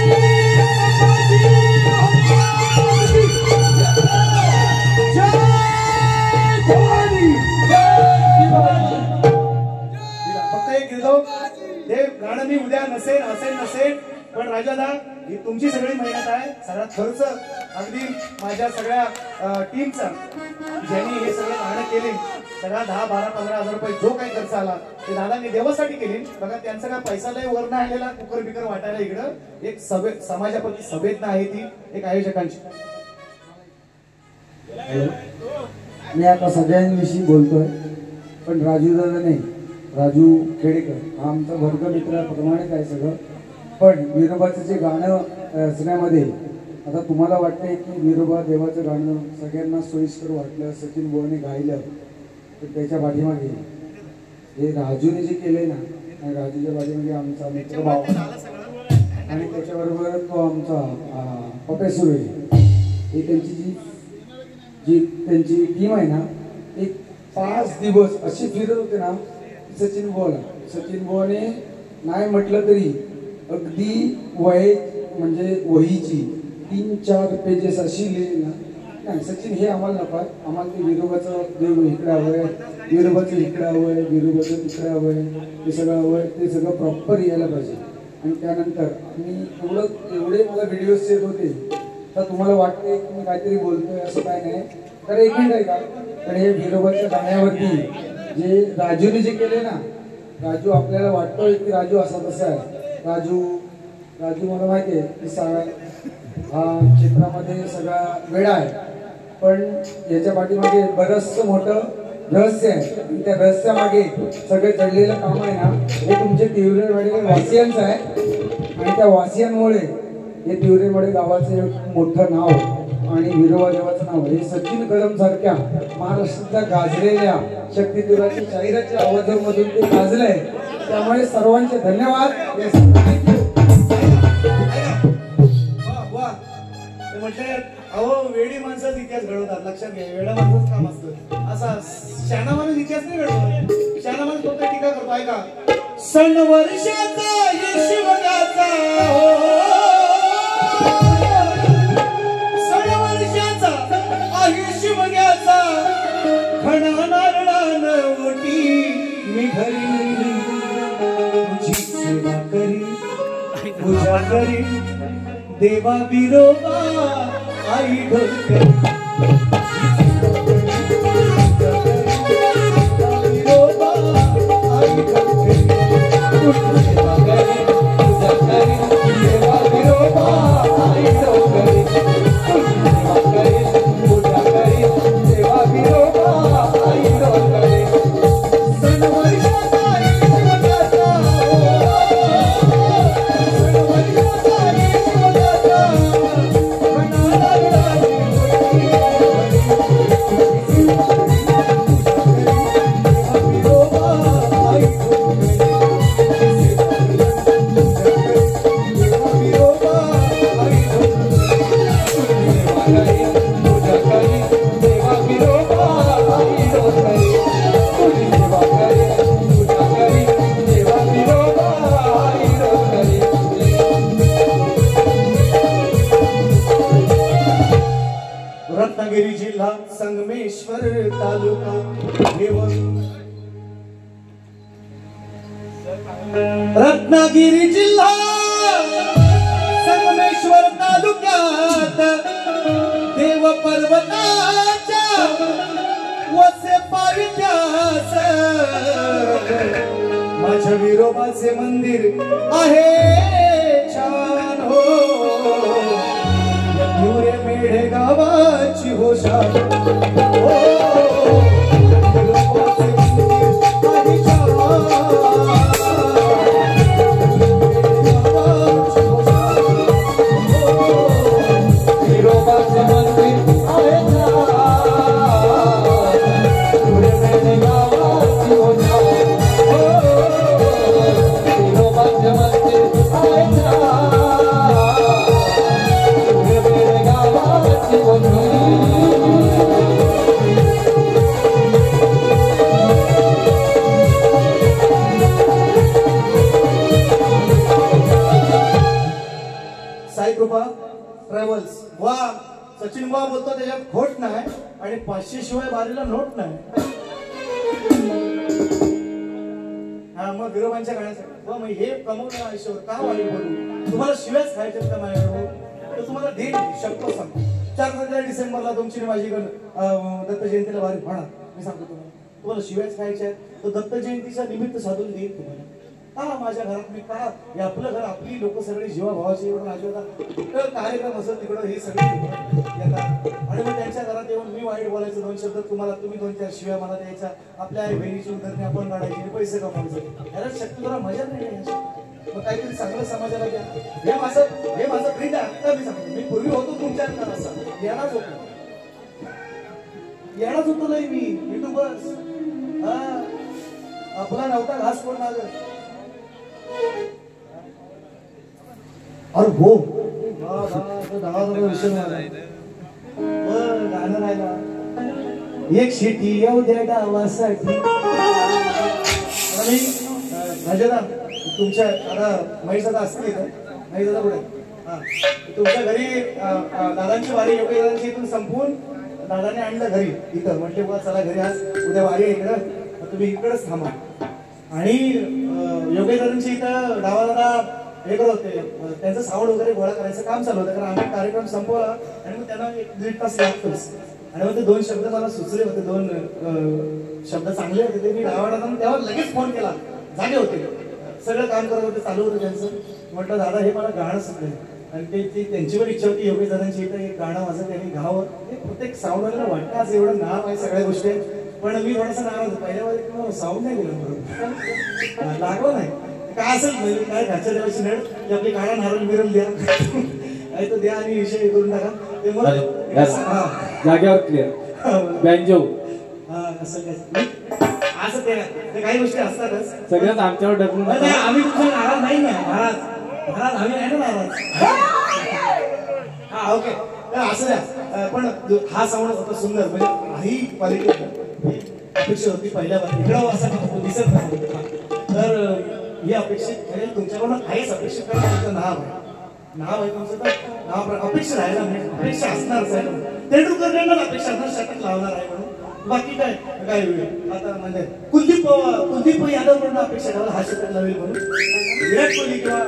[SPEAKER 1] गाणं मी उद्या नसेल पण राजादा ही तुमची सगळी मेहनत आहे. सगळा खर्च अगदी माझ्या सगळ्या टीमचा, ज्यांनी हे सगळं गाणं केले, सगळा 10, 12, 15 हजार रुपये जो काही खर्च आला ते दादांनी देवासाठी केले. बघा त्यांचा काय पैसा लय वर नाही आलेला कुकर बिकर वाटायला. इकडं एक समाजाप्रती संवेदना आहे ती एक आयोजकांची.
[SPEAKER 3] मी आता सगळ्यांविषयी बोलतोय पण राजू दादा नाही, राजू खेडेकर हा आमचा वर्गमित्राप्रमाणेच आहे सगळं. पण विरोबाचं जे गाणं रचण्यामध्ये आता तुम्हाला वाटतंय की विरोबा देवाचं गाणं सगळ्यांना सोयीस्कर वाटलं, सचिन बुवाने गायलं, तर त्याच्या पाठीमागे हे राजूने जे केले ना, आणि राजूच्या पाठीमागे आमचा मित्र भाव आणि त्याच्याबरोबर तो आमचा पपे सुरे, हे त्यांची जी त्यांची टीम आहे ना, एक 5 दिवस अशी फिरत होते ना. सचिन बुवाने नाही म्हटलं तरी अगदी म्हणजे वहीची 3-4 पेजेस अशी लिहिली ना. नाही, सचिन हे आम्हाला नको आहे, आम्हाला ते विरोबाचं देव इकडे हवंय, विरोबाचं इकडे हवंय, विरोबाचं तिकडे हवंय, ते सगळं हवंय, ते सगळं प्रॉपर यायला पाहिजे. आणि त्यानंतर आम्ही एवढे मला व्हिडिओज येत होते, तर तुम्हाला वाटतंय की मी काहीतरी बोलतोय, असं काय नाही. तर एक मिनिट आहे का, तर हे विरोबाच्या गाण्यावरती जे राजूने जे केले ना, राजू आपल्याला वाटतोय की राजू असा तसा आहे. राजू मला माहिती आहे की हा क्षेत्रामध्ये सगळा वेळा आहे, पण याच्या पाठीमागे बरंचसं मोठं रहस्य आहे. आणि त्या रहस्यामागे सगळे चढलेलं काम आहे ना, हे तुमचे तिवरेवाडी वासियांचं आहे. आणि त्या वासियांमुळे हे तिवरेवाडी गावाचं एक मोठं नाव आणि विरोबा देवाचं नाव हे सचिन कदम सारख्या महाराष्ट्रातल्या गाजलेल्या शक्तिदेवाच्या शाहिराच्या आवाजामधून ते गाजलंय. त्यामुळे सर्वांचे धन्यवाद.
[SPEAKER 1] म्हटलं अहो, वेडी माणसाच इतिहास घडवतात, लक्षात घ्या. वेडा माणसाच काम असतं. असा शहाणा माणूस इतिहास नाही घडवत. शहाणा माणूस फक्त टीका करतो. ऐका, सण वर्षाचा यशवंताचा हो, सण वर्षाचा आयुष्यवग्याचा खणा नारळान ओटी मी घरी तुझी सेवा करी, पूजा करी, देवा विरोबा आई ढोलकरी, विरोबा आई ढोलकरी, सेवा करी, पूजा करी, देवा विरोबा आई ढोलकरी, सेवा करी, पूजा करी, देवा विरोबा आई ढोलकरी. सण वर्षाचा यशवंताचा रत्नागिरी जिल्हा संगमेश्वर तालुका रत्नागिरी जिल्हा संगमेश्वर तालुक्यात देव पर्वताच्या वसे पावित्यास माझ्या विरोबाचे मंदिर आहे छान हो. पुरे मेढे गावाची होशा हो, विरोबाचे मंदिर आहे छान. विरोबाचे मंदिर आहे पुरे मेढे गावाची होशा हो, विरोबाचे मंदिर आहे साई कृपा ट्रॅव्हल्स. वा, सचिन वा बोलतो, त्याच्यात खोट नाही. आणि 500 शिवाय बारीला नोट नाही. हा, मग विरोबांच्या गाण्यासाठी वा, मग हे कमवलं आयुष्यावर का वाईट बोलू. तुम्हाला शिव्याच खायच्यात का माझ्याकडे, तर तुम्हाला देईल शकतो. सांगतो 4 डिसेंबरला तुमची माझी दत्त जयंतीला वारी म्हणा. मी सांगतो तुम्हाला शिव्याच खायच्या आहेत, तर दत्त जयंतीच्या निमित्त साधून देईल तुम्हाला. हा, माझ्या घरात मी का, हे आपलं घर, आपली लोक सगळे जीवाभावाची एवढं आशीर्वाद, कुठं कार्यक्रम असेल तिकडं हे सगळे येतात. आणि मग त्यांच्या घरात येऊन मी वाईट बोलायचं 2 शब्द तुम्हाला, तुम्ही 2-4 शिव्या मला द्यायच्या, आपल्या आई बहिणीची उदरणी आपण काढायची, पैसे कमवायचे. याला शक्ती जरा मजा नाही. मग काहीतरी चांगलं समाजाला द्या. हे माझं प्रिंट आहे. आता मी सांगतो, मी पूर्वी होतो तुमच्या असा येणारच होतो नाही मी युट्यूबर्स. आपला नव्हता घास कोण लागत. अरे हो विषय गाणं राहिला. एक शिटी येऊ द्या डावासाठी. राजेदा तुमच्या आता महेश दादा असतील महेश दादा पुढे तुमच्या घरी दादांची वारी योग्य दादांची इथून संपून दादाने आणलं घरी इथं. म्हटले बघा चला घरी आज उद्या वारी आहे इकडं, तुम्ही इकडंच थांबा. आणि योग्य दादांची इथं डावा दादा हे करत होते, त्यांचं सावड वगैरे गोळा करायचं काम चालू होतं. कारण आम्ही कार्यक्रम संपवला आणि मग त्यांना 1-1.5 तास लागतोच. आणि मग ते 2 शब्द मला सुचले होते, 2 शब्द चांगले होते ते मी डावाडाला तेव्हा लगेच फोन केला. जागे होते, सगळं काम करत होते, चालू होतं त्यांचं. म्हटलं दादा हे मला गाणं सुचलं. आणि ते त्यांची पण इच्छा होती योगेश दादांची इथं एक गाणं माझं त्यांनी गावं. ते प्रत्येक साऊंडवाल्याला वाटतं आज एवढं नाव आहे सगळ्या गोष्टी आहेत. पण मी थोडासा नाराज होतो पहिल्या साऊंड नाही दिलं बरोबर, लागलं नाही. काय असेल म्हणजे काय घरच्या देवाची नळ की आपली काळा नारळ मिरल द्या काय तो द्या आणि विषय करून टाका. ते
[SPEAKER 3] जागेवर क्लिअर बँजो
[SPEAKER 1] असं काय असं ते काही गोष्टी असतातच.
[SPEAKER 3] सगळ्यात आमच्यावर ढकलून
[SPEAKER 1] आम्ही तुमच्या नाराज नाही ना महाराज. महाराज आम्ही नाही ना नाराज. हा ओके असं द्या. पण हा साऊंड होता सुंदर, म्हणजे काही क्वालिटी अपेक्षा होती पहिल्या इकडं असं दिसत नाही. तर ही अपेक्षित म्हणजे तुमच्याकडून काहीच अपेक्षित करणं तुमचं नाव आहे तुमचं. तर नाव अपेक्षा राहायला म्हणजे अपेक्षा असणारच आहे. तेंडुलकरांना अपेक्षा असणार शतक लावणार आहे म्हणून. बाकी काय आता म्हणजे कुलदीप यादव म्हणून अपेक्षा ठेवायला हा शतक लावेल म्हणून. विराट कोहली किंवा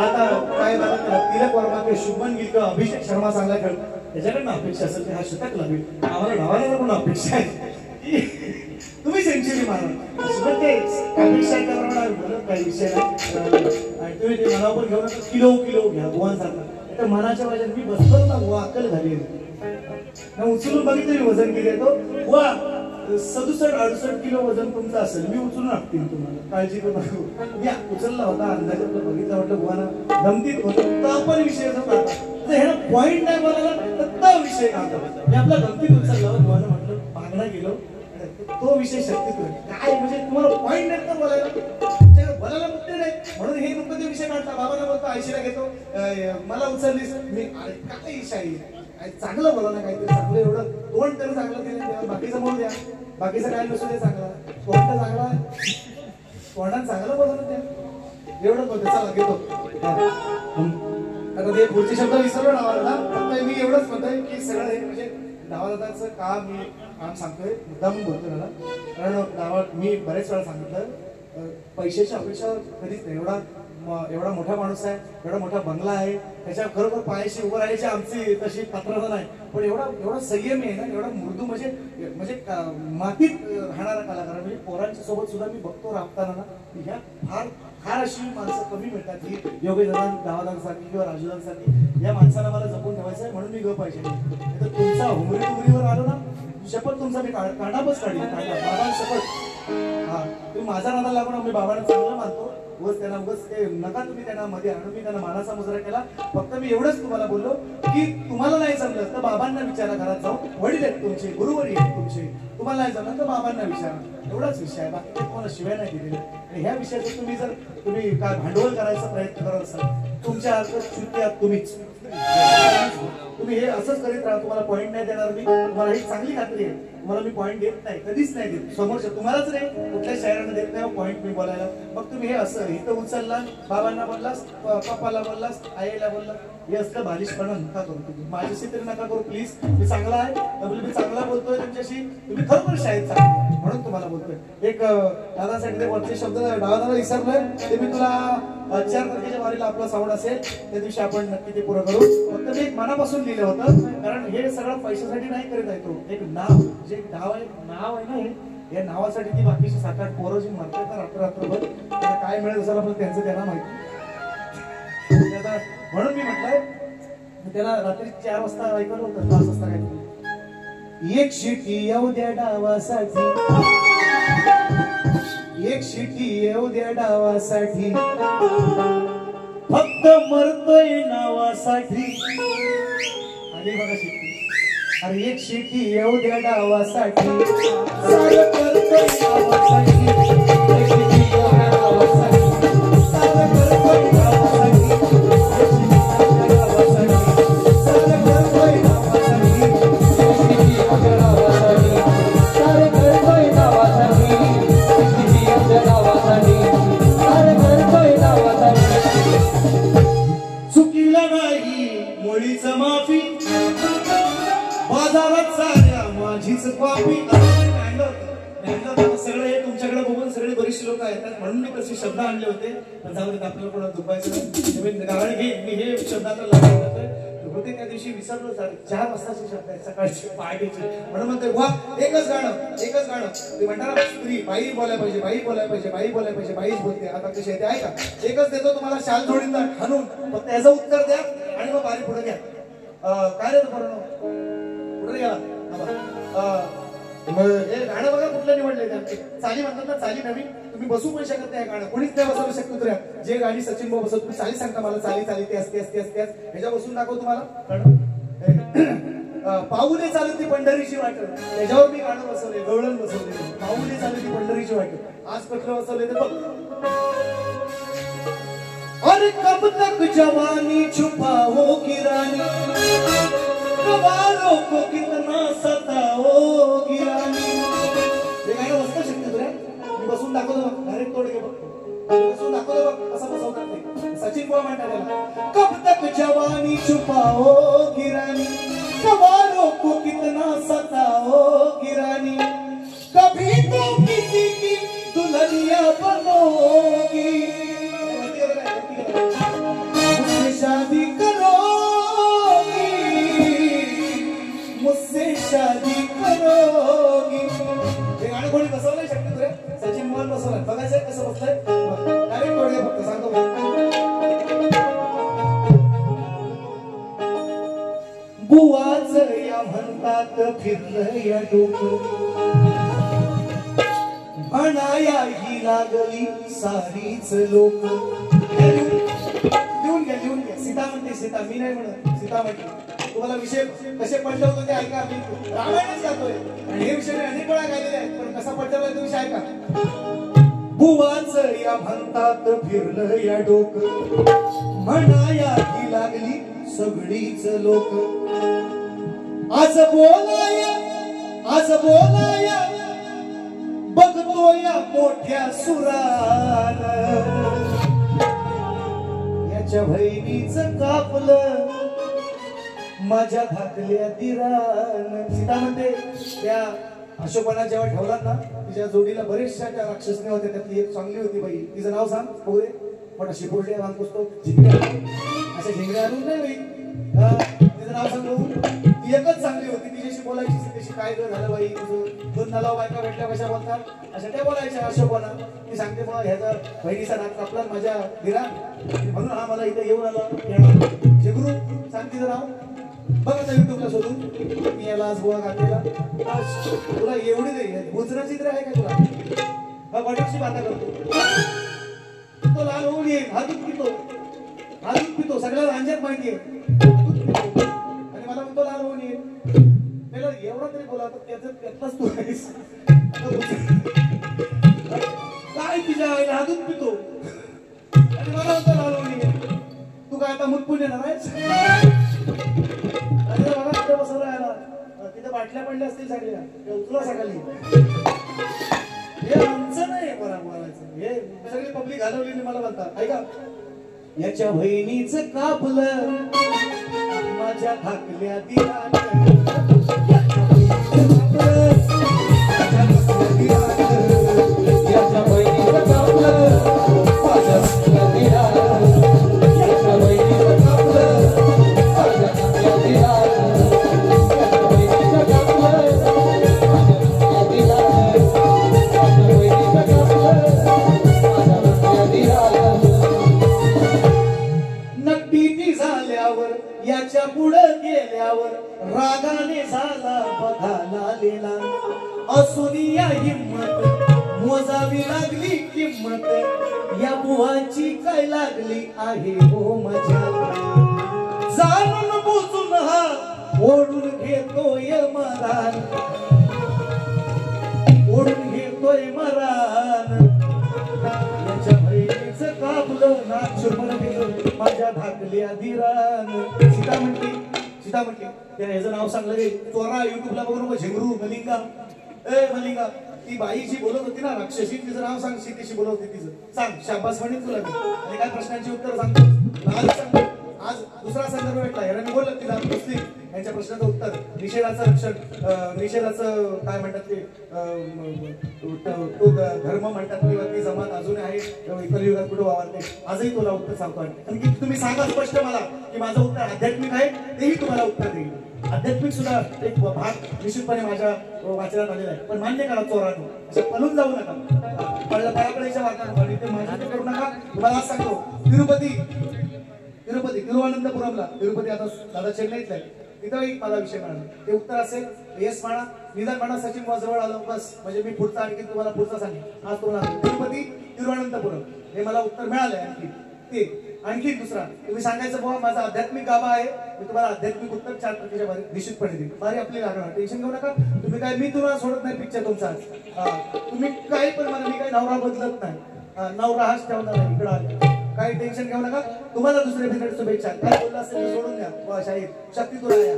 [SPEAKER 1] आता काय तिलक वर्मा किंवा शुभमन गिल किंवा अभिषेक शर्मा चांगला खेळ त्याच्याकडनं अपेक्षा असेल की हा शतक लावेल. आम्हाला धावायला पण अपेक्षा आहे तुम्ही सेंचुरी मारा. ते अपेक्षा करणार काही विषय नाही. आणि तुम्ही ते मनावर घेऊन किलो घ्या गोवांसारखा. तर मनाच्या वजन मी बसतो ना गोवा अक्कल झाली उचलून बघितलं मी वजन किती येतो. वा 67-68 किलो वजन तुमचं असेल, मी उचलून टाकतील तुम्हाला, काळजी करू नका. मी उचलला होता अंदाजात बघितलं म्हटलं बुवाना दमतीत होतं तर पण विषय होता. ह्याला पॉईंट नाही बोलायला तर विषय काढतो. मी आपला गमतीत उचलला बुवाना म्हटलं मागणं गेलो तो विषय शक्तीत काय म्हणजे तुम्हाला पॉईंट नाही तर बोलायला बोलायला मुद्दे नाही म्हणून हे नको ते विषय काढता. बाबाला बोलतो आयशीला घेतो मला उचललीस मी काय शाही चांगलं बोला ना काहीतरी चांगलं. एवढं तोंड तरी चांगलं केलं तेव्हा बाकीचं बोल द्या. बाकीचं काय नसू दे चांगला तोंड चांगला तोंडात चांगलं बोला ना त्या एवढंच बोलते. चला घेतो आता ते पुढचे शब्द विसरलो डावाला. फक्त मी एवढंच म्हणतोय की सगळं हे म्हणजे डावादाचं काम मी काम सांगतोय मुद्दाम बोलतोय मला. कारण डावा मी बरेच वेळा सांगितलं पैशाची अपेक्षा कधीच नाही. एवढा मोठा माणूस आहे, एवढा मोठा बंगला आहे, त्याच्या खरोखर पायाशी उभं राहायची आमची तशी पात्रता नाही. पण एवढा संयमी आहे ना, एवढा मृदू म्हणजे मातीत राहणारा कलाकार. म्हणजे पोरांच्या सोबत सुद्धा मी बघतो राबताना ना ह्या फार अशी माणसं कमी मिळतात की योगेश दादांसारखी किंवा राजूदांसारखी. या माणसाला मला जपून ठेवायचं आहे म्हणून मी गप पाहिजे. तर तुमचा हुमरीवर आलो ना शपथ तुमचा मी काढापच काढली बाबा शपथ. हा तुम्ही माझा नादा लागून आम्ही बाबांना चांगलं मानतो. उगाच त्यांना ते नका तुम्ही त्यांना मध्ये आणून मी त्यांना मानाचा मुजरा केला. फक्त मी एवढंच तुम्हाला बोललो की तुम्हाला नाही जमलं तर बाबांना विचारा. घरात जाऊन वडील आहेत तुमचे, गुरुवरी आहेत तुमचे, तुम्हाला नाही जमलं तर बाबांना विचारा. एवढाच विषय आहे, बाकी तुम्हाला शिवाय नाही दिलेले. आणि ह्या विषयाचं तुम्ही काय भांडवल करायचा प्रयत्न करत असाल तुमच्या हातात चुकी आहात तुम्हीच. तुम्ही हे असंच करीत राहा. तुम्हाला पॉईंट नाही देणार मी. तुम्हाला ही चांगली खात्री आहे तुम्हाला मी पॉईंट देत नाही, कधीच नाही देत. समोरच्या तुम्हालाच नाही कुठल्या शहराने देत नाही पॉईंट मी बोलायला. मग तुम्ही हे असं इथं उचलला बाबांना बोललास, पप्पाला बोललास, आईला बोललास. हे असलं बालिशपणा नका करू. तुम्ही माझ्याशी तरी नका करू प्लीज. मी चांगला आहे मी चांगला बोलतोय तुमच्याशी. तुम्ही खरोखर शाळेत चांगले म्हणून तुम्हाला बोलतोय. एक दादासाठी ते वरचे शब्द डावाला विसरलोय ते मी तुला 4 तारखेच्या वारीला आपला साऊंड असेल त्या दिवशी आपण नक्की ते पुरं करू. फक्त मी एक मनापासून लिहिलं होतं कारण हे सगळं पैशासाठी नाही करत आहे. तो एक नाव जे नाव आहे ना या नावासाठी ती बाकीची 7-8 पोरं जी मरतात ना रात्रभर त्यांना काय मिळेल असेल आपलं त्यांचं त्यांना माहिती. म्हणून मी म्हटलं त्याला रात्री 4 वाजता ऐकलं होतं 5 वाजता काय एक शिटी येऊ द्या डावासाठी एक शिटी येऊ द्या डावासाठी, फक्त मरतोय नावासाठी. आली बघा शिटी. अरे एक शिटी येऊ द्या डावासाठी, सारं करतोय नावासाठी. एक शिटी येऊ द्या डावासाठी, सारं करतोय नावासाठी. एक शिटी येऊ द्या डावासाठी, सारं करतोय नावासाठी. एक शिटी येऊ द्या डावासाठी, सारं करतोय नावासाठी. एक शिटी येऊ द्या डावासाठी, सारं करतोय नावासाठी. चुकीला नाही मुळीच माफी, बाजारात साऱ्या माझीच कॉपी. सगळे तुमच्याकडे बघून सगळे बरीचशी लोक येतात म्हणून मी तसे शब्द आणले होते. पण जाऊ देत आपल्याला कोणाला दुखायचं कारण हे मी हे शब्द आता लागू करतोय. होते त्या दिवशी विसरलो 4 वाजताचे शब्द आहेत सकाळची पहाटेची. म्हणून म्हणते वा एकच गाणं ते म्हणणार स्त्री बाई बोलायला पाहिजे, बाई बोलायला पाहिजे, बाई बोलायला पाहिजे, बाईच बोलते. आता कशी येते ऐका. एकच देतो तुम्हाला शाल जोडीचा हाणून, फक्त याचं उत्तर द्या आणि मग बारी पुढे घ्या. काय रे बरं कुठे गेला हे गाणं बघा कुठलं निवडलंय त्यांचे. चाली म्हणतात ना, चाली नवीन. तुम्ही बसू पण शकत नाही गाणं, कोणीच नाही बसवू शकतो. तुला जे गाणी सचिन भाऊ बसवत तुम्ही चाली सांगता मला, चाली चाली ते असते असते असते ह्याच्या बसून दाखव तुम्हाला. पाऊले चालती पंढरीची वाट, त्याच्यावर मी गाणं बसवले, गवळण बसवले. पाऊले चालती पंढरीची वाट. आज कुठलं बसवले ते बघ. और कब तक जवानी छुपाओगी रानी, कबालों को कितना सताओगी रानी. हे गाणं बसतं शकते तुला. मी बसून दाखवतो बघ, डायरेक्ट तोड घे बघ. बसून दाखवतो बघ कसं बसवतात ते. सचिन बुवा म्हणतात कब तक जवानी छुपाओगी रानी, कबालों को कितना सताओगी रानी. कभी तो किसी की दुल्हनिया बनोगी, मुझसे शादी करोगी, मुझसे शादी करोगी. हे गाणं कोणी बसवलंय शकते तुला? सचिन मोहन बसवलंय. बघायचंय कसं बसलंय? डायरेक्ट तोड घे फक्त सांगतो. बुवाच या म्हणतात फिरलं या डोकं, म्हणाया ही लागली सारीच लोक. लिहून घ्या. सीता म्हणते, सीता मी नाही म्हणत, सीता म्हणते. तुम्हाला विषय कसे पडले होते ते ऐका. मी रामायणच गातोय आणि हे विषय मी अनेक वेळा गायलेले आहेत, पण कसा पडलेला तो विषय ऐका. बुवाच या म्हणतात फिरलं या डोकं, म्हणाया ही लागली सगळीच लोक. आज बोलाया बघतो या मोठ्या सुरान, याच्या बहिणीचं कापलं माझ्या धाकल्या दिरान. सीता म्हणते त्या अशोकाला जेव्हा ठेवलात ना, तिच्या जोडीला बरेचशा त्या राक्षसने होत्या. त्यातली एक चांगली होती बाई. तिचं नाव सांग पोरे. मोठा शिपोडले वांग पुसतो झिंगऱ्या, अशा झिंगऱ्या आणून नाही बाई. तिचं नाव सांग बघू. ती एकच चांगली होती, तिच्याशी बोलायची. त्याशी काय झालं बाई तुझं, 2 नलाव बायका भेटल्या कशा बोलतात अशा त्या बोलायच्या अशोकाला. ती सांगते मग ह्याचा बहिणीचा नाक कापला माझ्या दिरा, म्हणून हा मला इथे येऊन आला. जिगरू सांग तिचं नाव. बघ आता युट्यूबला शोधून. मी याला आज गोवा घातलेला. तुला एवढी नाही गुजराची तर आहे का तुला? हा बटरची बाता करतो. तो लाल होऊन येईल. हा दूध पितो सगळ्याला अंजात माहितीये. आणि मला म्हणतो लाल होऊन येईल. त्याला एवढा तरी बोला त्यातलाच तू आहेस. काय तिच्या आईला हा दूध पितो आणि मला म्हणतो लाल होऊन येईल. तू काय आता मुतपून येणार आहेस? बघा तिथे बसवलं याला. तिथे बाटल्या पडल्या असतील सगळ्या. तुला सकाळी हे आमचं नाही बोलायचं. हे सगळी पब्लिक घालवलेली मला म्हणतात. ऐका. याच्या बहिणीचं कापलं माझ्या धाकल्या दिरानं, याच्या बहिणीचं कापलं माझ्या धाकल्या दिरानं, याच्या बहिणीचं कापलं माझ्या धाकल्या दिरानं, याच्या बहिणीचं कापलं माझ्या धाकल्या दिरानं, याच्या बहिणीचं कापलं माझ्या धाकल्या दिरानं. नकटीची झाल्यावर याच्या पुढे गेल्यावर रागाने झाला बघाला लिला. असुनिया हिम्मत मोजावी लागली किंमत या बुवाची काय लागली आहे हो मजा जाणून बुजून हा ओढून घेतोय मरान ओढून घेतोय मरान याच्या बहिणीचं कापलं नाचून गेलं माझ्या धाकल्या धीरान सीता म्हटली त्या ह्याचं नाव सांगलं रे चोरा युट्यूबला बघू नको झेंगरू मलिंगा मलिंगा ती बाई जी बोलत होती ना राक्षसी तिचं नाव सांग सीतेशी बोलत होती तिचं सांग शाबास म्हणेन तुला मी आणि काय प्रश्नांची उत्तर सांगतो आज दुसरा संदर्भ भेटला याने बोलत तिला मुस्लिम यांच्या प्रश्नाचं उत्तर निषेधाचं रक्षण निषेधाचं काय म्हणतात ते तो धर्म म्हणतात किंवा ती जमात अजून आहे इतर युगात कुठे वावरते आजही तुला उत्तर सांगतो आणि तुम्ही सांगा स्पष्ट मला की माझं उत्तर आध्यात्मिक आहे तेही तुम्हाला उत्तर देईल आध्यात्मिक सुद्धा एक भाग निश्चितपणे माझ्या वाचनात आलेला आहे पण मान्य करा चोरांनो असं पळून जाऊ नका पळापळीच्या वाटणार ते माझ्या करू नका तुम्हाला आज सांगतो तिरुवनंतपुरमला तिरुपती आता दादा चेन्नईतला आहे तिथं एक मला विषय मिळाला ते उत्तर असेल येस म्हणा निदान म्हणा सचिन जवळ आलो बस म्हणजे मी पुढचा आणखी तुम्हाला पुढचा सांगेन आज तुम्हाला तिरुपती तिरुवनंतपुरम हे मला उत्तर मिळालंय आणखी ते आणखी दुसरा तुम्ही सांगायचं बाबा माझा आध्यात्मिक गाभा आहे मी तुम्हाला आध्यात्मिक उत्तर 4% मध्ये निश्चितपणे देईन बारी आपली लागणार टेन्शन घेऊ नका तुम्ही काय मी तुम्हाला सोडत नाही पिक्चर तुमचा तुम्ही काही पण मला मी काही नवरा बदलत नाही नवरा हाच ठेवणार नाही इकडं आले काही टेन्शन घेऊ नका तुम्हाला दुसऱ्या बिघड शुभेच्छा काय बोलला असेल सोडून द्या शाहीर शक्तीतून आहे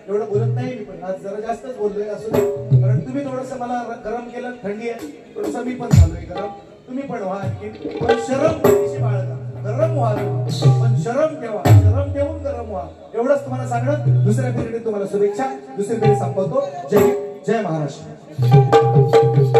[SPEAKER 1] एवढं बोलत नाही मी पण आज जरा जास्तच बोललोय असू दे कारण तुम्ही थोडस मला गरम केलं थंडी आहे थोडस मी पण झालोय गरम तुम्ही पण व्हा आणखी पण शरम कधीशी बाळगा गरम व्हा पण शरम ठेवा शरम ठेवून गरम व्हा एवढंच तुम्हाला सांगणं दुसऱ्या पिरियडीत तुम्हाला शुभेच्छा दुसरी पिरियड संपवतो जय महाराष्ट्र